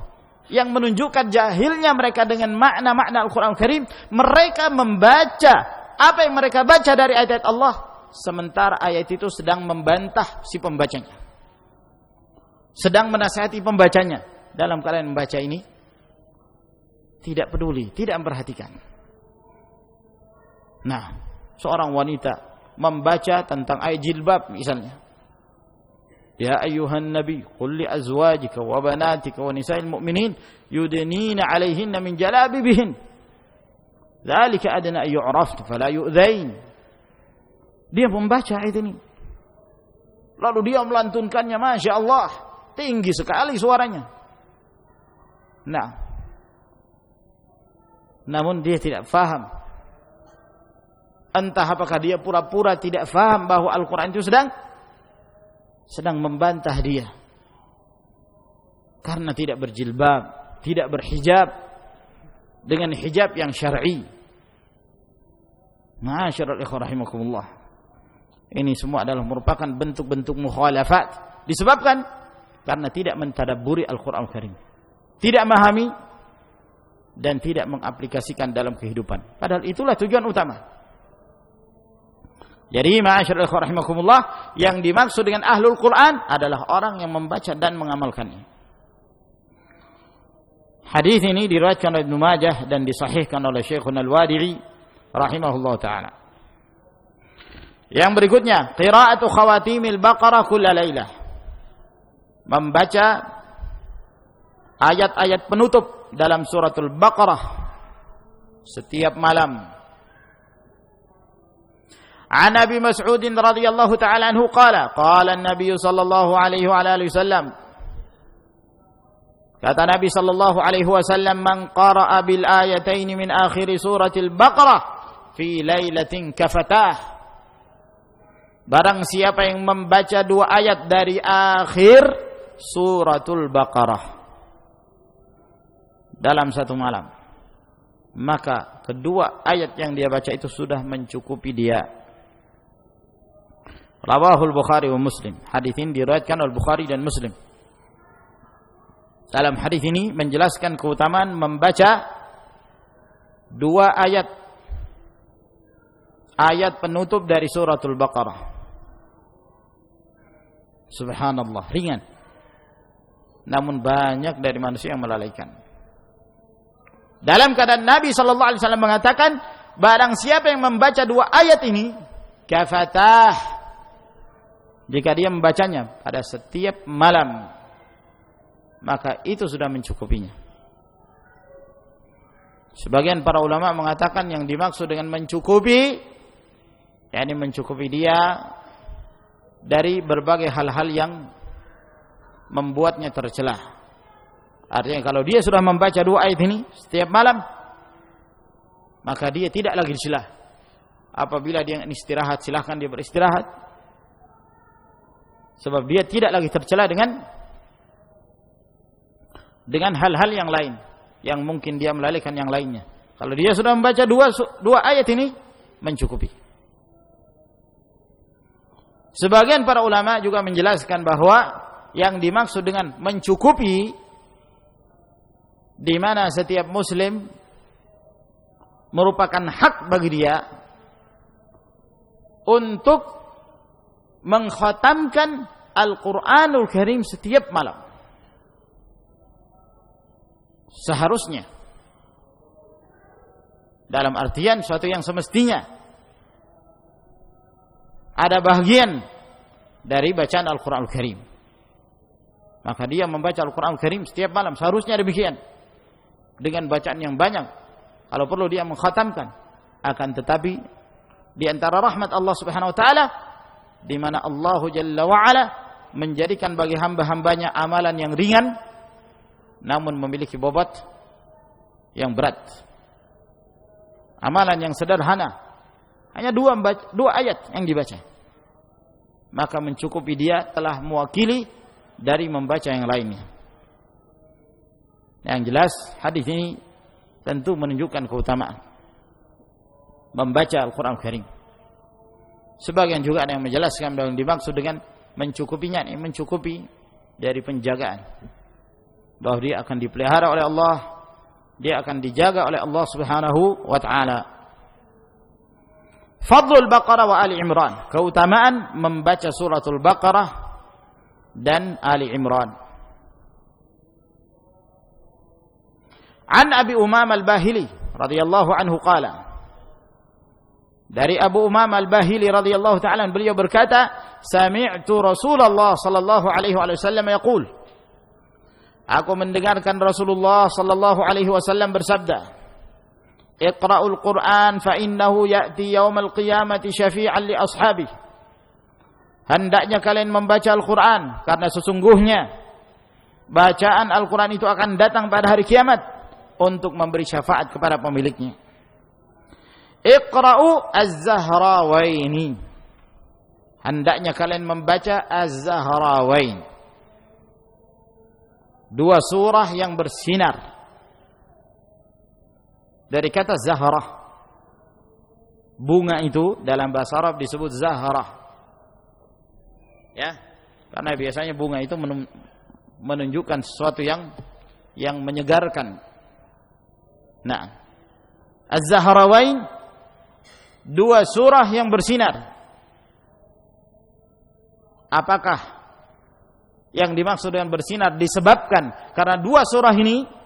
yang menunjukkan jahilnya mereka dengan makna-makna Al-Quran Karim, mereka membaca apa yang mereka baca dari ayat Allah, sementara ayat itu sedang membantah si pembacanya, sedang menasihati pembacanya. Dalam keadaan membaca ini tidak peduli, tidak memperhatikan. Nah, seorang wanita membaca tentang ayat jilbab misalnya, ya ayyuhan nabi qul li azwajika wa banatika wa nisa'il mu'minin yudnina 'alaihinna min jalabibihin dzalika adna ay yu'rafna fala yu'dzain. Dia membaca ayat ini, lalu dia melantunkannya, masya Allah, tinggi sekali suaranya. Nah, namun dia tidak faham. Entah apakah dia pura-pura tidak faham bahwa Al-Quran itu sedang membantah dia karena tidak berjilbab, tidak berhijab dengan hijab yang syar'i. Ma'asyiral ikhwah rahimakumullah, ini semua adalah merupakan bentuk-bentuk mukhalafat, disebabkan karena tidak mentadabburi Al-Quran Al-Karim, tidak memahami dan tidak mengaplikasikan dalam kehidupan. Padahal itulah tujuan utama. Jadi ma'asyiral ikhwah rahimakumullah, yang dimaksud dengan ahlul Quran adalah orang yang membaca dan mengamalkannya. Hadis ini diriwayatkan oleh Ibnu Majah dan disahihkan oleh Syekhuna Al-Wadi'i rahimahullah taala. Yang berikutnya, qiraatu khawatimil Baqarah kulla lailah. Membaca ayat-ayat penutup dalam suratul Baqarah setiap malam. An Abi Mas'ud radhiyallahu ta'ala anhu qala an-nabiy sallallahu alaihi wa alihi wasallam, kata Nabi sallallahu alaihi wasallam, man qara'a bil ayatain min akhir suratil Baqarah fi lailatin kafatah. Barang siapa yang membaca dua ayat dari akhir suratul Baqarah dalam satu malam, maka kedua ayat yang dia baca itu sudah mencukupi dia. Rawahul Bukhari wa Muslim. Hadis ini diriwayatkan oleh Bukhari dan Muslim. Dalam hadis ini menjelaskan keutamaan membaca dua ayat penutup dari suratul Baqarah. Subhanallah, ringan. Namun banyak dari manusia yang melalaikan. Dalam keadaan Nabi sallallahu alaihi wasallam mengatakan, barang siapa yang membaca dua ayat ini, kafatah, jika dia membacanya pada setiap malam, maka itu sudah mencukupinya. Sebagian para ulama mengatakan yang dimaksud dengan mencukupi, yakni mencukupi dia dari berbagai hal-hal yang membuatnya tercelah. Artinya kalau dia sudah membaca dua ayat ini setiap malam, maka dia tidak lagi dicela. Apabila dia istirahat, silahkan dia beristirahat, sebab dia tidak lagi tercela dengan hal-hal yang lain yang mungkin dia melalaikan yang lainnya. Kalau dia sudah membaca dua ayat ini, mencukupi. Sebagian para ulama juga menjelaskan bahwa yang dimaksud dengan mencukupi, di mana setiap muslim merupakan hak bagi dia untuk mengkhatamkan Al-Quranul Karim setiap malam. Seharusnya, dalam artian suatu yang semestinya, ada bagian dari bacaan Al-Quranul Karim, maka dia membaca Al-Quranul Karim setiap malam. Seharusnya demikian, dengan bacaan yang banyak. Kalau perlu dia mengkhatamkan. Akan tetapi di antara rahmat Allah Subhanahu wa taala, di mana Allah Jalla wa Ala menjadikan bagi hamba-hambanya amalan yang ringan namun memiliki bobot yang berat. Amalan yang sederhana, hanya dua ayat yang dibaca, maka mencukupi dia telah mewakili dari membaca yang lainnya. Yang jelas hadis ini tentu menunjukkan keutamaan membaca Al-Quran Al-Karim. Sebagian juga ada yang menjelaskan bahwa yang dimaksud dengan mencukupinya ini mencukupi dari penjagaan, bahwa dia akan dipelihara oleh Allah, dia akan dijaga oleh Allah Subhanahu wa taala. Fadlul Baqarah wa Ali Imran, keutamaan membaca suratul Baqarah dan Ali Imran. An Abi Umamah Al-Bahili radhiyallahu anhu qala, dari Abu Umamah Al-Bahili radhiyallahu ta'ala beliau berkata, sami'tu Rasulullah sallallahu alaihi wasallam yaqul, aku mendengarkan Rasulullah sallallahu alaihi wasallam bersabda, Iqra'ul Qur'an fa innahu ya'ti yaumal qiyamati syafi'an li ashabi. Hendaknya kalian membaca Al-Qur'an karena sesungguhnya bacaan Al-Qur'an itu akan datang pada hari kiamat untuk memberi syafaat kepada pemiliknya. Iqra'u Az-Zahrawaini. Hendaknya kalian membaca Az-Zahrawain. Dua surah yang bersinar. Dari kata zahrah, bunga itu dalam bahasa Arab disebut zahrah, ya, karena biasanya bunga itu menunjukkan sesuatu yang menyegarkan. Nah, Az-Zahrawain, dua surah yang bersinar. Apakah yang dimaksud dengan bersinar disebabkan karena dua surah ini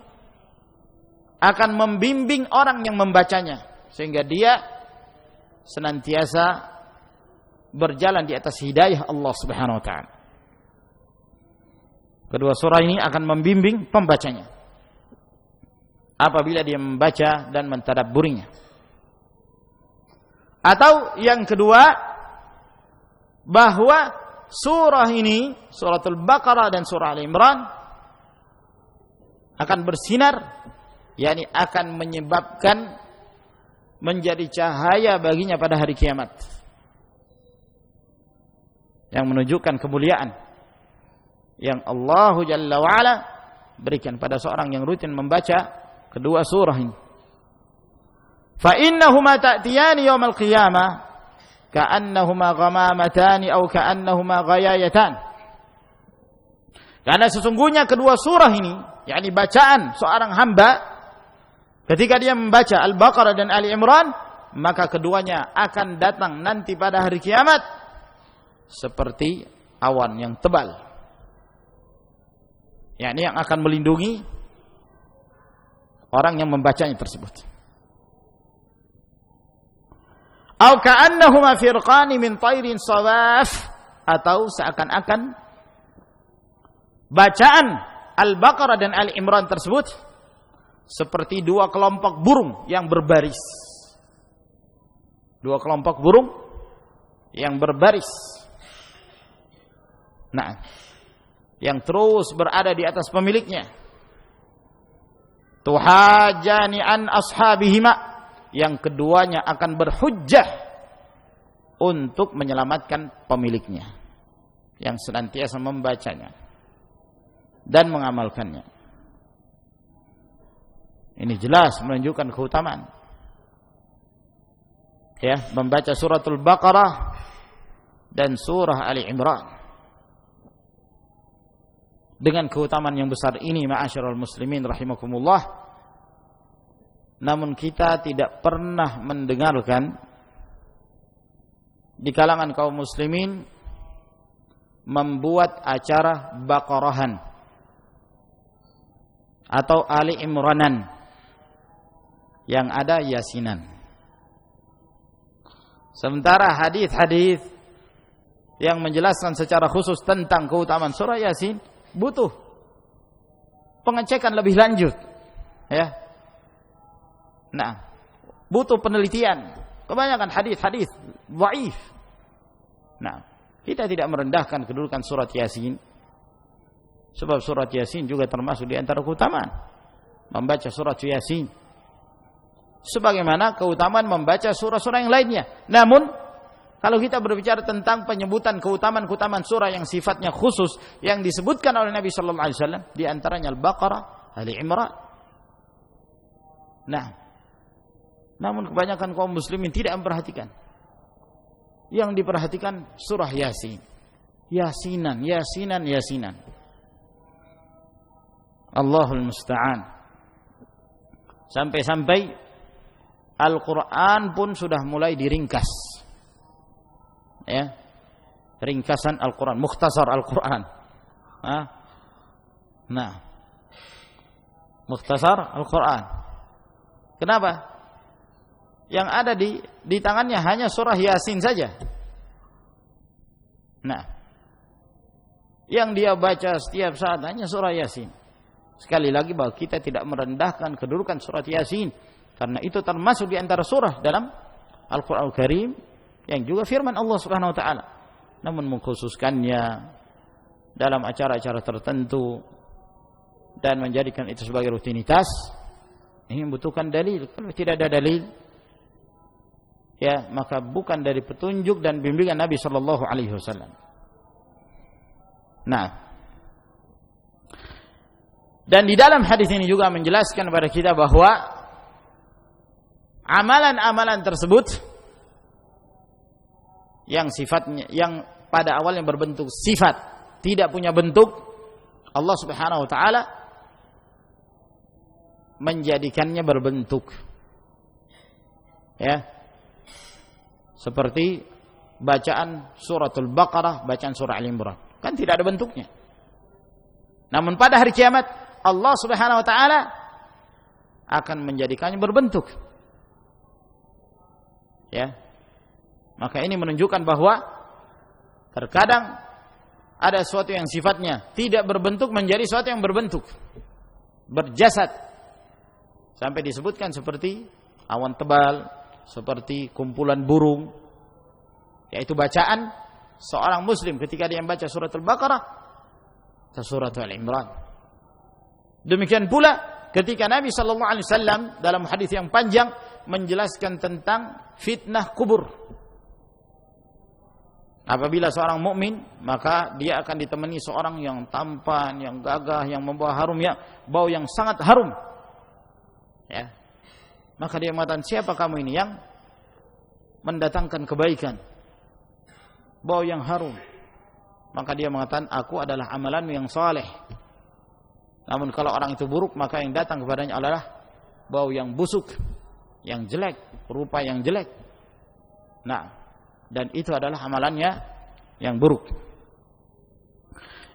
akan membimbing orang yang membacanya sehingga dia senantiasa berjalan di atas hidayah Allah Subhanahu wa taala. Kedua surah ini akan membimbing pembacanya apabila dia membaca dan mentadabburinya. Atau yang kedua, bahwa surah ini, suratul Baqarah dan surah Al-Imran, akan bersinar, yakni akan menyebabkan menjadi cahaya baginya pada hari kiamat, yang menunjukkan kemuliaan yang Allah Jalla wa'ala berikan pada seorang yang rutin membaca kedua surah ini. Fa innahuma ta'tiyani yaumal qiyamah ka'annahuma ghamamatan aw ka'annahuma ghayayatan. Karena sesungguhnya kedua surah ini, yakni bacaan seorang hamba ketika dia membaca Al-Baqarah dan Ali Imran, maka keduanya akan datang nanti pada hari kiamat seperti awan yang tebal, yakni yang akan melindungi orang yang membacanya tersebut. Au ka'annahuma firqani min tairin sawaf, atau seakan-akan bacaan Al-Baqarah dan Ali Imran tersebut seperti dua kelompok burung yang berbaris. Dua kelompok burung yang berbaris. Nah, yang terus berada di atas pemiliknya. Tuhajani an ashabihima, yang keduanya akan berhujjah untuk menyelamatkan pemiliknya yang senantiasa membacanya dan mengamalkannya. Ini jelas menunjukkan keutamaan, ya, membaca suratul Baqarah dan surah Ali Imran. Dengan keutamaan yang besar ini, ma'asyiral muslimin rahimakumullah, namun kita tidak pernah mendengarkan di kalangan kaum muslimin membuat acara Baqarahan atau Ali Imranan, yang ada yasinan. Sementara hadis-hadis yang menjelaskan secara khusus tentang keutamaan surah Yasin butuh pengecekan lebih lanjut, ya. Nah, butuh penelitian. Kebanyakan hadis-hadis dhaif. Nah, kita tidak merendahkan kedudukan surat Yasin, sebab surat Yasin juga termasuk di antara keutamaan membaca surat Yasin, sebagaimana keutamaan membaca surah-surah yang lainnya. Namun kalau kita berbicara tentang penyebutan keutamaan surah yang sifatnya khusus yang disebutkan oleh Nabi sallallahu alaihi wasallam, di antaranya Al-Baqarah, Ali Imran. Nah, namun kebanyakan kaum muslimin tidak memperhatikan. Yang diperhatikan surah Yasin. Yasinan. Allahul musta'an. Sampai-sampai Al-Quran pun sudah mulai diringkas Ya. Ringkasan Al-Qur'an, mukhtasar Al-Qur'an. Nah. Mukhtasar Al-Qur'an. Kenapa? Yang ada di tangannya hanya surah Yasin saja. Nah, yang dia baca setiap saat hanya surah Yasin. Sekali lagi bahwa kita tidak merendahkan kedudukan surat Yasin, karena itu termasuk di antara surah dalam Al-Qur'an Al-Karim yang juga firman Allah Subhanahu wa taala. Namun mengkhususkannya dalam acara-acara tertentu dan menjadikan itu sebagai rutinitas, ini membutuhkan dalil. Kalau tidak ada dalil, ya maka bukan dari petunjuk dan bimbingan Nabi sallallahu alaihi wasallam. Nah, dan di dalam hadis ini juga menjelaskan kepada kita bahwa amalan-amalan tersebut yang sifatnya, yang pada awalnya berbentuk sifat, tidak punya bentuk, Allah Subhanahu wa taala menjadikannya berbentuk. Ya. Seperti bacaan suratul Baqarah, bacaan surah Al-Imran, kan tidak ada bentuknya. Namun pada hari kiamat Allah Subhanahu wa taala akan menjadikannya berbentuk. Ya. Maka ini menunjukkan bahwa terkadang ada sesuatu yang sifatnya tidak berbentuk menjadi sesuatu yang berbentuk, berjasad. Sampai disebutkan seperti awan tebal, seperti kumpulan burung, yaitu bacaan seorang muslim ketika dia membaca surat Al-Baqarah atau surat Al-Imran. Demikian pula ketika Nabi sallallahu alaihi wasallam dalam hadis yang panjang menjelaskan tentang fitnah kubur. Apabila seorang mukmin, maka dia akan ditemani seorang yang tampan, yang gagah, yang membawa harum, ya, bau yang sangat harum. Ya. Maka dia mengatakan, siapa kamu ini yang mendatangkan kebaikan, bau yang harum? Maka dia mengatakan, aku adalah amalanmu yang saleh. Namun kalau orang itu buruk, maka yang datang kepadanya adalah bau yang busuk, yang jelek, rupa yang jelek. Nah, dan itu adalah amalannya yang buruk.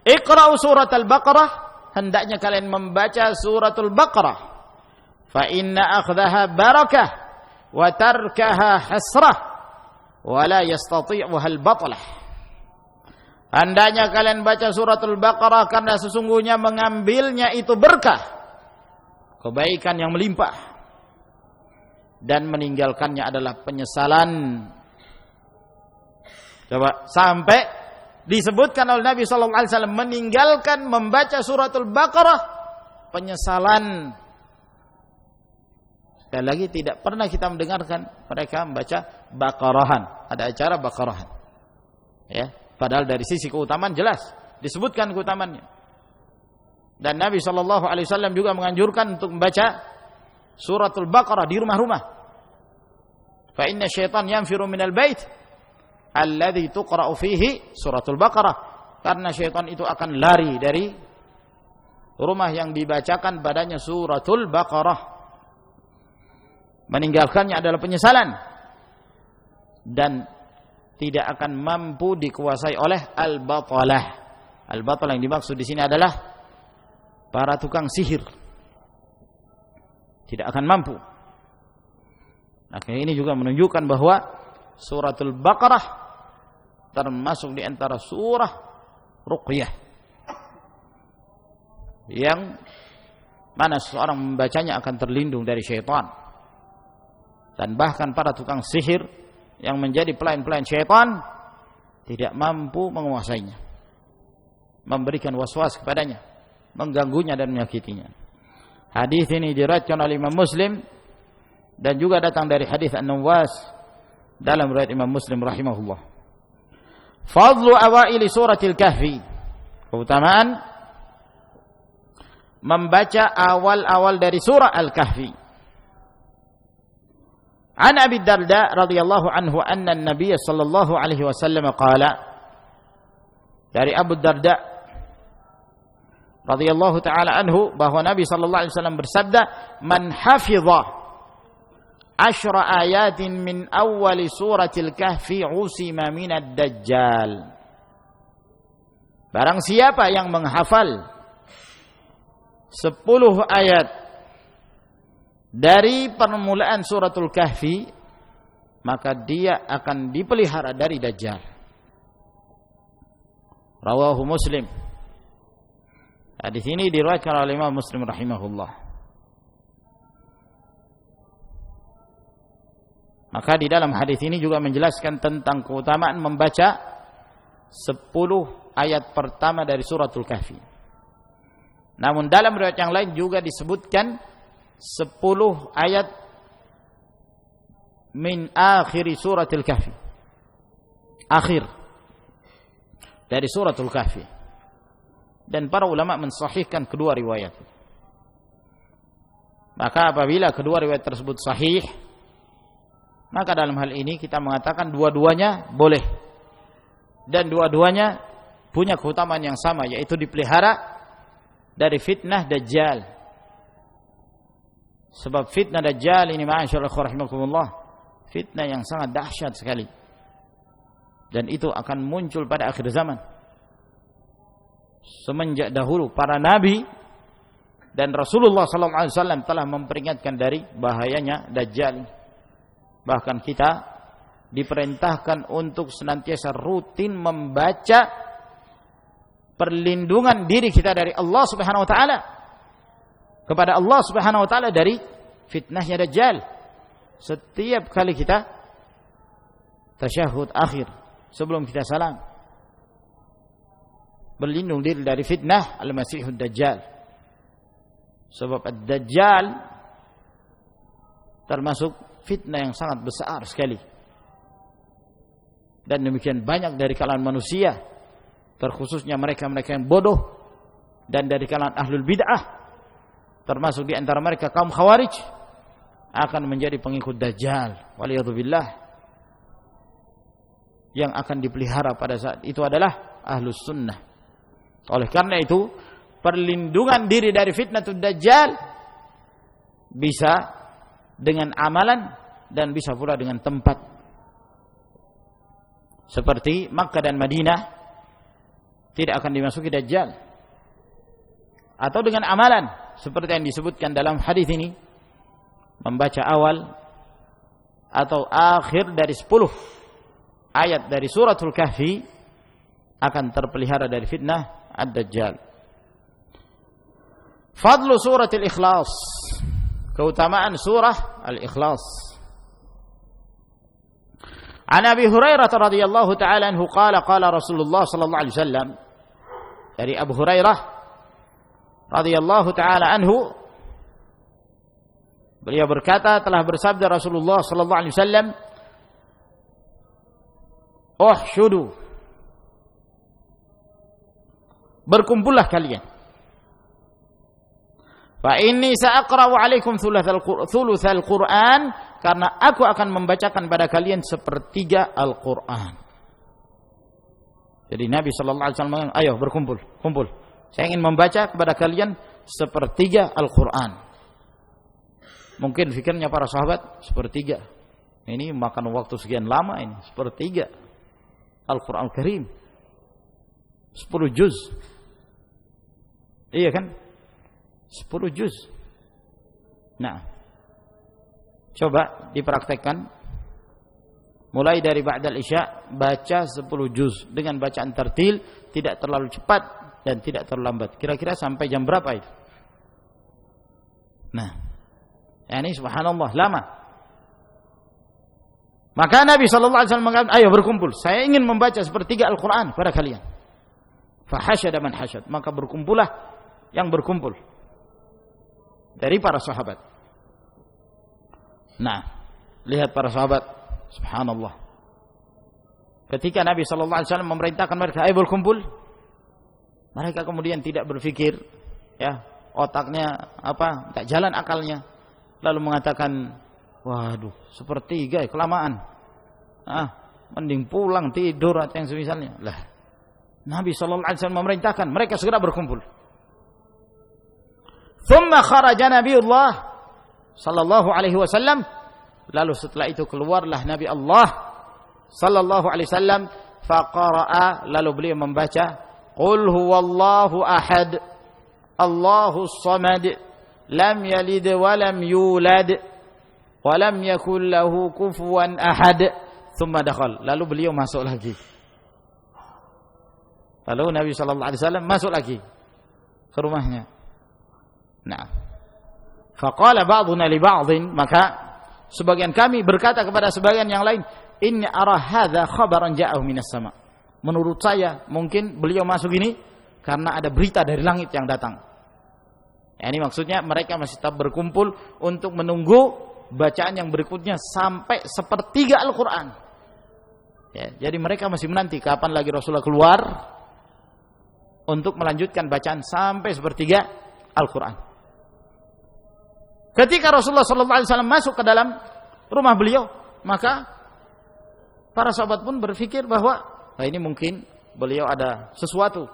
Iqra'u surat Al-Baqarah, hendaknya kalian membaca suratul Baqarah. Fa inna akhdaha barakah wa tarkaha hasrah wa la yastati'uha al-batlah. Hendaknya kalian baca suratul Baqarah karena sesungguhnya mengambilnya itu berkah, kebaikan yang melimpah, dan meninggalkannya adalah penyesalan. Coba, sampai disebutkan oleh Nabi sallallahu alaihi wasallam meninggalkan membaca suratul Baqarah penyesalan. Sekali lagi, tidak pernah kita mendengarkan mereka membaca Baqarahan, ada acara Baqarahan. Ya, padahal dari sisi keutamaan jelas disebutkan keutamaannya. Dan Nabi sallallahu alaihi wasallam juga menganjurkan untuk membaca suratul Baqarah di rumah-rumah. Fa inna syaitan yanfiru minal bait alladzi tuqra'u fihi suratul Baqarah, karena syaitan itu akan lari dari rumah yang dibacakan padanya suratul Baqarah. Meninggalkannya adalah penyesalan dan tidak akan mampu dikuasai oleh al-batalah. Al-batalah yang dimaksud di sini adalah para tukang sihir. Tidak akan mampu. Nah, ini juga menunjukkan bahwa suratul Baqarah termasuk di antara surah ruqyah yang mana seseorang membacanya akan terlindung dari syaitan. Dan bahkan para tukang sihir yang menjadi pelayan-pelayan syaitan tidak mampu menguasainya, memberikan waswas kepadanya, mengganggunya dan menyakitinya. Hadis ini diriwayatkan oleh Imam Muslim dan juga datang dari hadis An-Nawas dalam riwayat Imam Muslim rahimahullah. Fadlu awaili suratil Kahfi, keutamaan membaca awal-awal dari surah Al-Kahfi. An Abi Darda radhiyallahu anhu anna an-nabiy sallallahu alaihi wasallam qala, dari Abu Darda radhiyallahu taala anhu bahwa Nabi sallallahu alaihi wasallam bersabda, man hafidha 10 ayatin min awwali suratil kahfi usima minad dajjal. Barang siapa yang menghafal 10 ayat dari permulaan suratul kahfi, maka dia akan dipelihara dari dajjal. Rawahu Muslim. Hadis ini diriwayatkan oleh Imam Muslim rahimahullah. Maka di dalam hadis ini juga menjelaskan tentang keutamaan membaca 10 ayat pertama dari suratul kahfi. Namun dalam riwayat yang lain juga disebutkan 10 ayat min akhir suratul kahfi. Akhir dari suratul kahfi. Dan para ulama mensahihkan kedua riwayat. Maka apabila kedua riwayat tersebut sahih, maka dalam hal ini kita mengatakan dua-duanya boleh. Dan dua-duanya punya keutamaan yang sama, yaitu dipelihara dari fitnah dajjal. Sebab fitnah dajjal ini ma'asyarul rahimakumullah, fitnah yang sangat dahsyat sekali. Dan itu akan muncul pada akhir zaman. Semenjak dahulu para nabi dan Rasulullah SAW telah memperingatkan dari bahayanya dajjal. Bahkan kita diperintahkan untuk senantiasa rutin membaca perlindungan diri kita dari Allah Subhanahu wa taala, kepada Allah Subhanahu wa taala dari fitnahnya dajjal. Setiap kali kita tasyahud akhir sebelum kita salam, berlindung diri dari fitnah al-masihud dajjal. Sebab ad-dajjal termasuk fitnah yang sangat besar sekali. Dan demikian banyak dari kalangan manusia, terkhususnya mereka-mereka yang bodoh, dan dari kalangan ahlul bid'ah, termasuk di antara mereka kaum khawarij, akan menjadi pengikut dajjal. Waliyadzubillah. Yang akan dipelihara pada saat itu adalah ahlus sunnah. Oleh karena itu, perlindungan diri dari fitnatul dajjal bisa dengan amalan dan bisa pula dengan tempat. Seperti Makkah dan Madinah tidak akan dimasuki dajjal. Atau dengan amalan seperti yang disebutkan dalam hadis ini, membaca awal atau akhir dari 10 ayat dari suratul kahfi akan terpelihara dari fitnah ad-dajjal. Fadlu suratul ikhlas, keutamaan surah al-ikhlas. An Abi Hurairah radhiyallahu ta'ala anhu qala qala Rasulullah sallallahu alaihi wasallam, dari Abu Hurairah radhiyallahu ta'ala anhu, beliau berkata, telah bersabda Rasulullah sallallahu alaihi wasallam, uhshudu, berkumpullah kalian, fa inni sa'aqra'u 'alaikum thulutsal Qur'an, karena aku akan membacakan pada kalian sepertiga Al-Qur'an. Jadi Nabi sallallahu alaihi wasallam, ayo berkumpul, kumpul. Saya ingin membaca kepada kalian sepertiga Al-Qur'an. Mungkin fikirnya para sahabat, sepertiga. Ini makan waktu sekian lama ini, sepertiga Al-Qur'an Al-Karim. 10 juz. Iya kan? 10 juz. Nah, coba dipraktekkan. Mulai dari ba'dal isya baca 10 juz dengan bacaan tartil, tidak terlalu cepat dan tidak terlalu lambat. Kira-kira sampai jam berapa itu? Nah, ini subhanallah lama. Maka Nabi sallallahu alaihi wasallam mengatakan, ayo berkumpul, saya ingin membaca sepertiga Al-Qur'an pada kalian. Fa hasyada man hasyad, maka berkumpullah yang berkumpul dari para sahabat. Nah, lihat para sahabat, subhanallah. Ketika Nabi sallallahu alaihi wasallam memerintahkan mereka ayo berkumpul, mereka kemudian tidak berpikir, ya, otaknya apa, tak jalan akalnya, lalu mengatakan, waduh, sepertiga kelamaan. Mending pulang tidur atau yang semisalnya. Lah, Nabi sallallahu alaihi wasallam memerintahkan mereka segera berkumpul. Thumma kharaja Nabiullah sallallahu alaihi wasallam, Lalu setelah itu keluarlah Nabi Allah sallallahu alaihi wasallam, faqara'a, lalu beliau membaca qul huwallahu ahad Allahus samad lam yalid wa lam yulad wa lam yakul lahu kufuwan ahad. Tsumma dakhal, lalu beliau masuk lagi. Lalu Nabi sallallahu alaihi wasallam masuk lagi ke rumahnya. Nah, faqala ba'duna li ba'dhin, maka sebagian kami berkata kepada sebagian yang lain, inni ara hadza khabaran ja'ahu minas sama. Menurut saya mungkin beliau masuk ini karena ada berita dari langit yang datang. Ya, ini maksudnya mereka masih tetap berkumpul untuk menunggu bacaan yang berikutnya sampai sepertiga Al-Qur'an. Ya, jadi mereka masih menanti kapan lagi Rasulullah keluar untuk melanjutkan bacaan sampai sepertiga Al-Qur'an. Ketika Rasulullah sallallahu alaihi wasallam masuk ke dalam rumah beliau, maka para sahabat pun berpikir bahwa ini mungkin beliau ada sesuatu,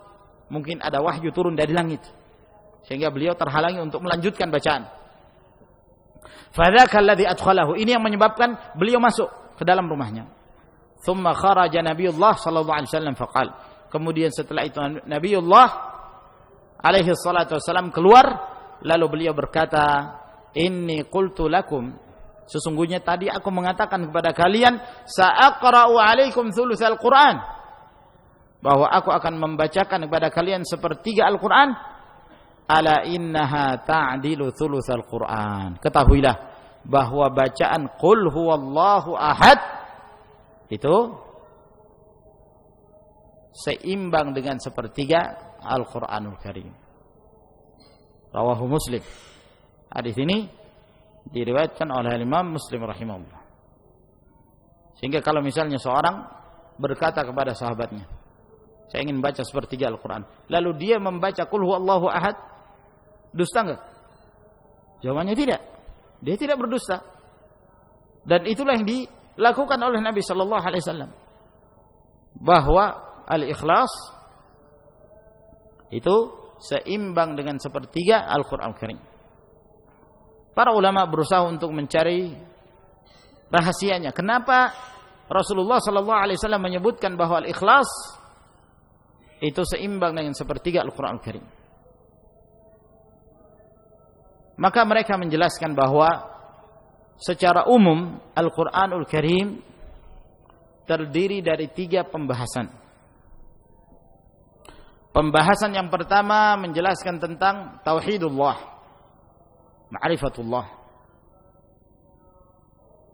mungkin ada wahyu turun dari langit, sehingga beliau terhalangi untuk melanjutkan bacaan. Fadzaka alladzi adkhalahu, ini yang menyebabkan beliau masuk ke dalam rumahnya. Tsumma kharaja Nabiullah sallallahu alaihi wasallam faqal, kemudian setelah itu Nabiullah alaihi salatu wasallam keluar, lalu beliau berkata, inni qultu lakum, sesungguhnya tadi aku mengatakan kepada kalian, sa'aqra'u 'alaikum thulutsal Qur'an, bahwa aku akan membacakan kepada kalian sepertiga Al-Qur'an. Ala innaha ta'dilu thulutsal Qur'an, ketahuilah bahwa bacaan qul huwallahu ahad itu seimbang dengan sepertiga Al-Qur'anul Karim. Rawahu Muslim. Hadis ini diriwayatkan oleh Imam Muslim rahimahullah. Sehingga kalau misalnya seorang berkata kepada sahabatnya, saya ingin baca sepertiga Al-Quran, lalu dia membaca qul huwallahu ahad, dusta enggak? Jawabannya tidak. Dia tidak berdusta. Dan itulah yang dilakukan oleh Nabi sallallahu alaihi wasallam, bahwa al-ikhlas itu seimbang dengan sepertiga Al-Qur'an Karim. Para ulama berusaha untuk mencari rahasianya. Kenapa Rasulullah sallallahu alaihi wasallam menyebutkan bahwa al-ikhlas itu seimbang dengan sepertiga Al-Qur'an Karim? Maka mereka menjelaskan bahwa secara umum Al-Qur'anul Karim terdiri dari 3 pembahasan. Pembahasan yang pertama menjelaskan tentang tauhidullah, ma'rifatullah.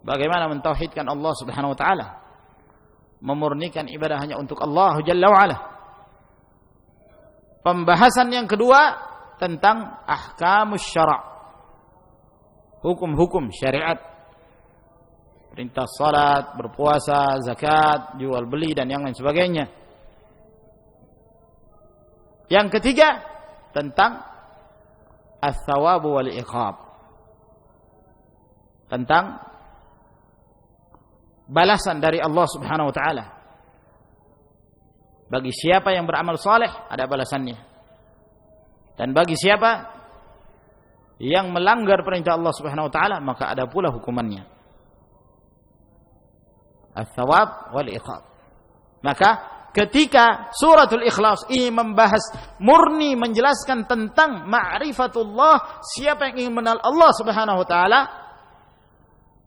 Bagaimana mentauhidkan Allah Subhanahu wa taala, memurnikan ibadah hanya untuk Allah Jalla wa ala. Pembahasan yang kedua tentang ahkamus syara', hukum-hukum syariat, perintah salat, berpuasa, zakat, jual beli dan yang lain sebagainya. Yang ketiga tentang ats-tsawab wal iqab, tentang balasan dari Allah Subhanahu wa taala. Bagi siapa yang beramal saleh ada balasannya, dan bagi siapa yang melanggar perintah Allah Subhanahu wa taala maka ada pula hukumannya. Ats-tsawab wal iqab. Maka ketika suratul Ikhlas ini membahas murni menjelaskan tentang ma'rifatullah, siapa yang ingin mengenal Allah Subhanahu wa taala,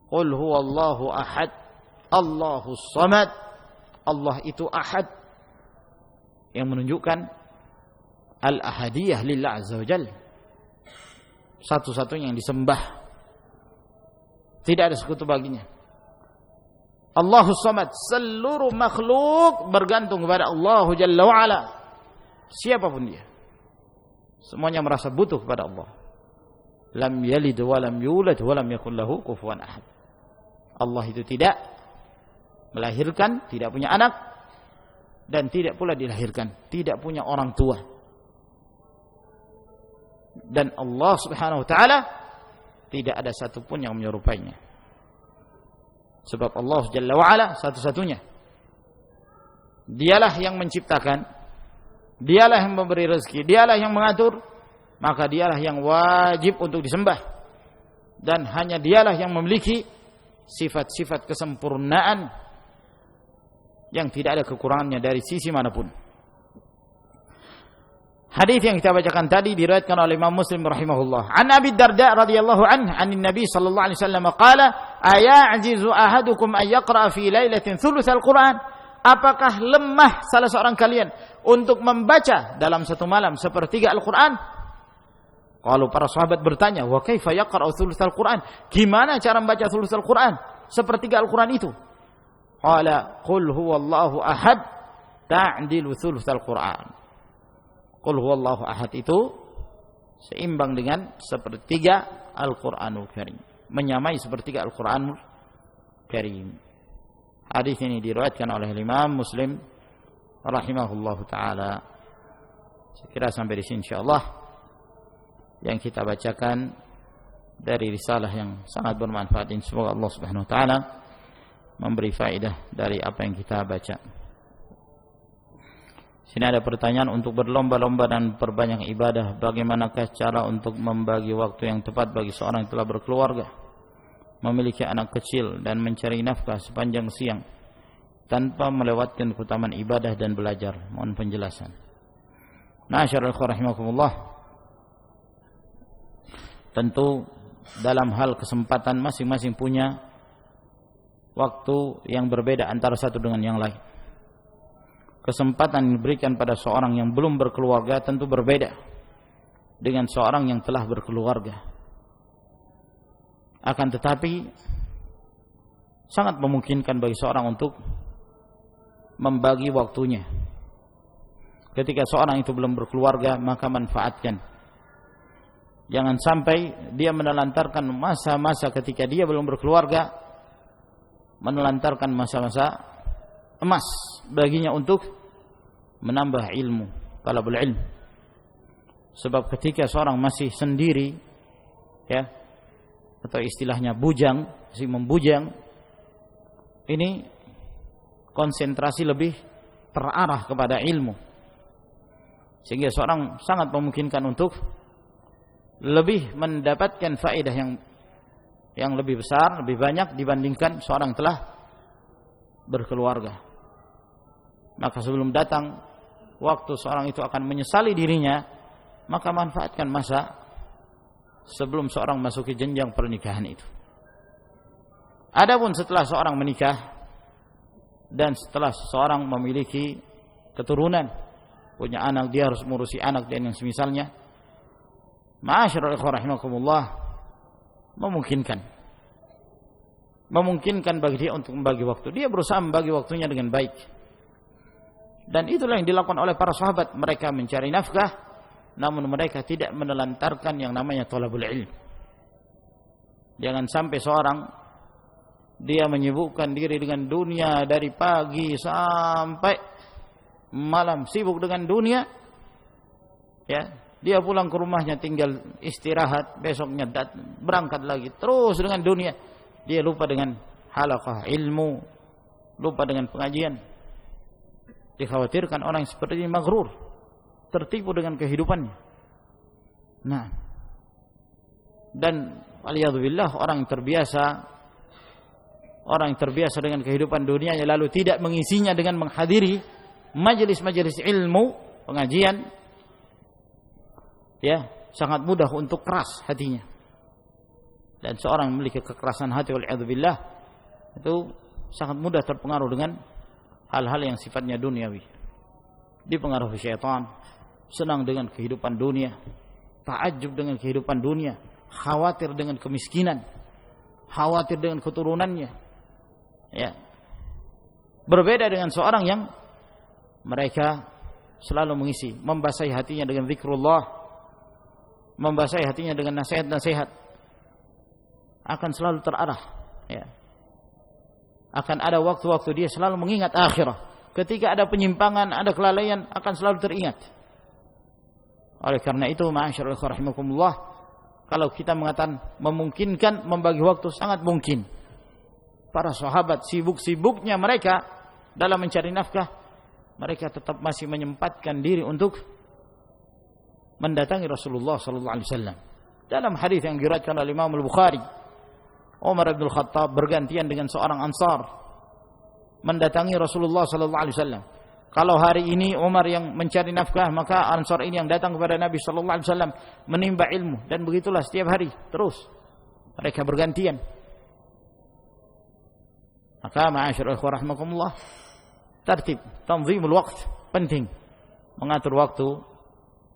qul huwallahu ahad Allahus samad, Allah itu ahad, yang menunjukkan al-ahadiyah lillah azza wajalla, satu-satunya yang disembah, tidak ada sekutu baginya. Allahus samad, seluruh makhluk bergantung kepada Allah Jalla wa ala, siapapun dia, semuanya merasa butuh kepada Allah. Lam yalid wa lam yulad wa lam yakul lahu kufuwan ahad. Allah itu tidak melahirkan, tidak punya anak, dan tidak pula dilahirkan, tidak punya orang tua. Dan Allah Subhanahu wa taala tidak ada satupun yang menyerupainya. Sebab Allah Jalla wa'ala satu-satunya. Dialah yang menciptakan, dialah yang memberi rezeki, dialah yang mengatur, maka dialah yang wajib untuk disembah. Dan hanya dialah yang memiliki sifat-sifat kesempurnaan yang tidak ada kekurangannya dari sisi manapun. Hadis yang kita bacakan tadi diriwayatkan oleh Imam Muslim rahimahullah. An Abi Darda radhiyallahu anhu, anin Nabi sallallahu alaihi wasallam qala, "Aya'jizu ahadukum an yaqra'a fi lailatin thulutsal Qur'an?" Apakah lemah salah seorang kalian untuk membaca dalam satu malam sepertiga Al-Qur'an? Kalau para sahabat bertanya, "Wa kaifa yaqra'u thulutsal Qur'an?" Gimana cara membaca thulutsal Qur'an? Sepertiga Al-Qur'an itu. Qala, "Qul huwallahu ahad ta'dilu thulutsal Qur'an." Qul huwallahu ahad itu seimbang dengan sepertiga Al-Qur'anul Karim, menyamai sepertiga Al-Qur'anul Karim. Hadis ini diriwayatkan oleh Imam Muslim rahimahullahu taala. Saya kira sampai di sini insyaallah yang kita bacakan dari risalah yang sangat bermanfaat. Semoga Allah Subhanahu wa taala memberi faedah dari apa yang kita baca. Sini ada pertanyaan, untuk berlomba-lomba dan perbanyak ibadah, bagaimanakah cara untuk membagi waktu yang tepat bagi seorang yang telah berkeluarga, memiliki anak kecil dan mencari nafkah sepanjang siang tanpa melewatkan keutamaan ibadah dan belajar? Mohon penjelasan. Ma'asyiral ikhwah rahimakumullah. Tentu dalam hal kesempatan masing-masing punya waktu yang berbeda antara satu dengan yang lain. Kesempatan yang diberikan pada seorang yang belum berkeluarga tentu berbeda dengan seorang yang telah berkeluarga. Akan tetapi sangat memungkinkan bagi seorang untuk membagi waktunya. Ketika seorang itu belum berkeluarga, maka manfaatkan. Jangan sampai dia menelantarkan masa-masa ketika dia belum berkeluarga, menelantarkan masa-masa emas baginya untuk menambah ilmu, talabul ilm. Sebab ketika seorang masih sendiri, ya, atau istilahnya bujang, masih membujang, ini konsentrasi lebih terarah kepada ilmu, sehingga seorang sangat memungkinkan untuk lebih mendapatkan faedah yang lebih besar, lebih banyak dibandingkan seorang telah berkeluarga. Maka sebelum datang waktu seorang itu akan menyesali dirinya, maka manfaatkan masa sebelum seorang masuki jenjang pernikahan itu. Adapun setelah seorang menikah dan setelah seorang memiliki keturunan, punya anak, dia harus mengurusi anak dan yang semisalnya, ma'asyiral ikhwah rahimakumullah, memungkinkan bagi dia untuk membagi waktu. Dia berusaha membagi waktunya dengan baik. Dan itulah yang dilakukan oleh para sahabat. Mereka mencari nafkah, namun mereka tidak menelantarkan yang namanya thalabul ilm. Jangan sampai seorang dia menyibukkan diri dengan dunia dari pagi sampai malam, sibuk dengan dunia, ya, dia pulang ke rumahnya tinggal istirahat, besoknya berangkat lagi terus dengan dunia. Dia lupa dengan halaqah ilmu, lupa dengan pengajian. Dikhawatirkan orang yang seperti ini maghrur, tertipu dengan kehidupannya. Nah, dan waliyadzubillah, orang yang terbiasa dengan kehidupan dunianya lalu tidak mengisinya dengan menghadiri majelis-majelis ilmu, pengajian, ya, sangat mudah untuk keras hatinya. Dan seorang yang memiliki kekerasan hati waliyadzubillah itu sangat mudah terpengaruh dengan hal-hal yang sifatnya duniawi, dipengaruhi syaitan, senang dengan kehidupan dunia, ta'ajub dengan kehidupan dunia, khawatir dengan kemiskinan, khawatir dengan keturunannya, ya. Berbeda dengan seorang yang mereka selalu mengisi, membasahi hatinya dengan zikrullah, membasahi hatinya dengan nasihat-nasihat, akan selalu terarah, ya. Akan ada waktu-waktu dia selalu mengingat akhirat. Ketika ada penyimpangan, ada kelalaian, akan selalu teringat. Oleh karena itu, ma'asyiral ikhwah rahimakumullah, kalau kita mengatakan memungkinkan membagi waktu, sangat mungkin. Para sahabat sibuk-sibuknya mereka dalam mencari nafkah, mereka tetap masih menyempatkan diri untuk mendatangi Rasulullah sallallahu alaihi wasallam. Dalam hadis yang diriwayatkan oleh Imam Al-Bukhari, Umar bin Khattab bergantian dengan seorang Ansar mendatangi Rasulullah sallallahu alaihi wasallam. Kalau hari ini Umar yang mencari nafkah, maka Ansar ini yang datang kepada Nabi sallallahu alaihi wasallam menimba ilmu, dan begitulah setiap hari terus mereka bergantian. Maka ma'asyiral ikhwah rahimakumullah, tertib, tanzimul waqt penting. Mengatur waktu.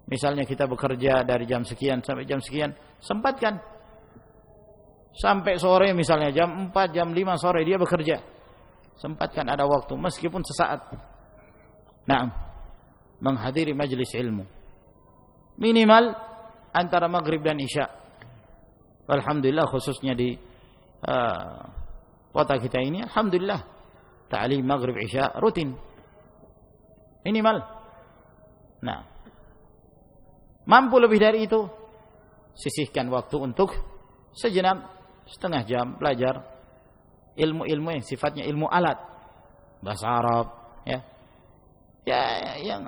Misalnya kita bekerja dari jam sekian sampai jam sekian, sempatkan. Sampai sore misalnya jam 4, jam 5 sore dia bekerja. Sempatkan ada waktu meskipun sesaat. Naam. Menghadiri majelis ilmu. Minimal antara maghrib dan isya. Alhamdulillah khususnya di kota kita ini, alhamdulillah ta'lim maghrib isya rutin. Minimal. Nah, mampu lebih dari itu, sisihkan waktu untuk sejenak, setengah jam belajar ilmu-ilmu yang sifatnya ilmu alat, bahasa Arab, ya. Ya,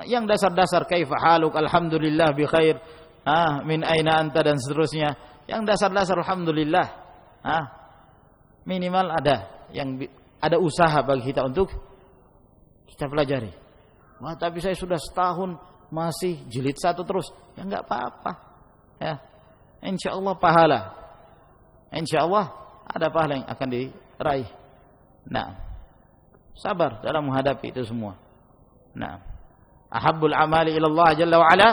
yang dasar-dasar kaifa haluk, alhamdulillah bi khair, min aina anta dan seterusnya. Yang dasar-dasar alhamdulillah. Minimal ada usaha bagi kita untuk kita pelajari. Wah, tapi saya sudah setahun masih jilid 1 terus. Ya enggak apa-apa. Ya. Insyaallah pahala. Insyaallah ada pahala yang akan diraih. Nah, sabar dalam menghadapi itu semua. Nah, ahabbul amali ila Allah jalla wa ala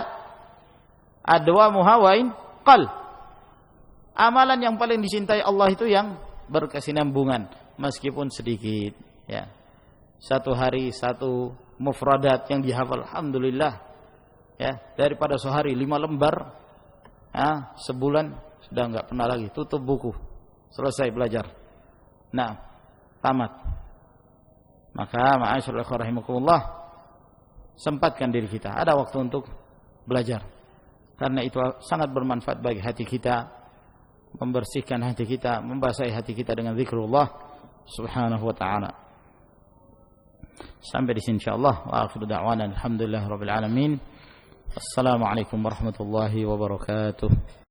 adwamuha wa in qal. Amalan yang paling dicintai Allah itu yang berkesinambungan meskipun sedikit, ya. Satu hari satu mufradat yang dihafal, alhamdulillah, ya, daripada sehari 5 lembar, sebulan sudah enggak pernah lagi tutup buku, selesai belajar. Nah, tamat. Maka ma'asyiral ikhwah rahimakumullah, sempatkan diri kita, ada waktu untuk belajar. Karena itu sangat bermanfaat bagi hati kita, membersihkan hati kita, membasahi hati kita dengan zikrullah subhanahu wa ta'ala. Sampai di sini insyaallah. Wa akhiru da'wana alhamdulillahirabbil alamin. Assalamualaikum warahmatullahi wabarakatuh.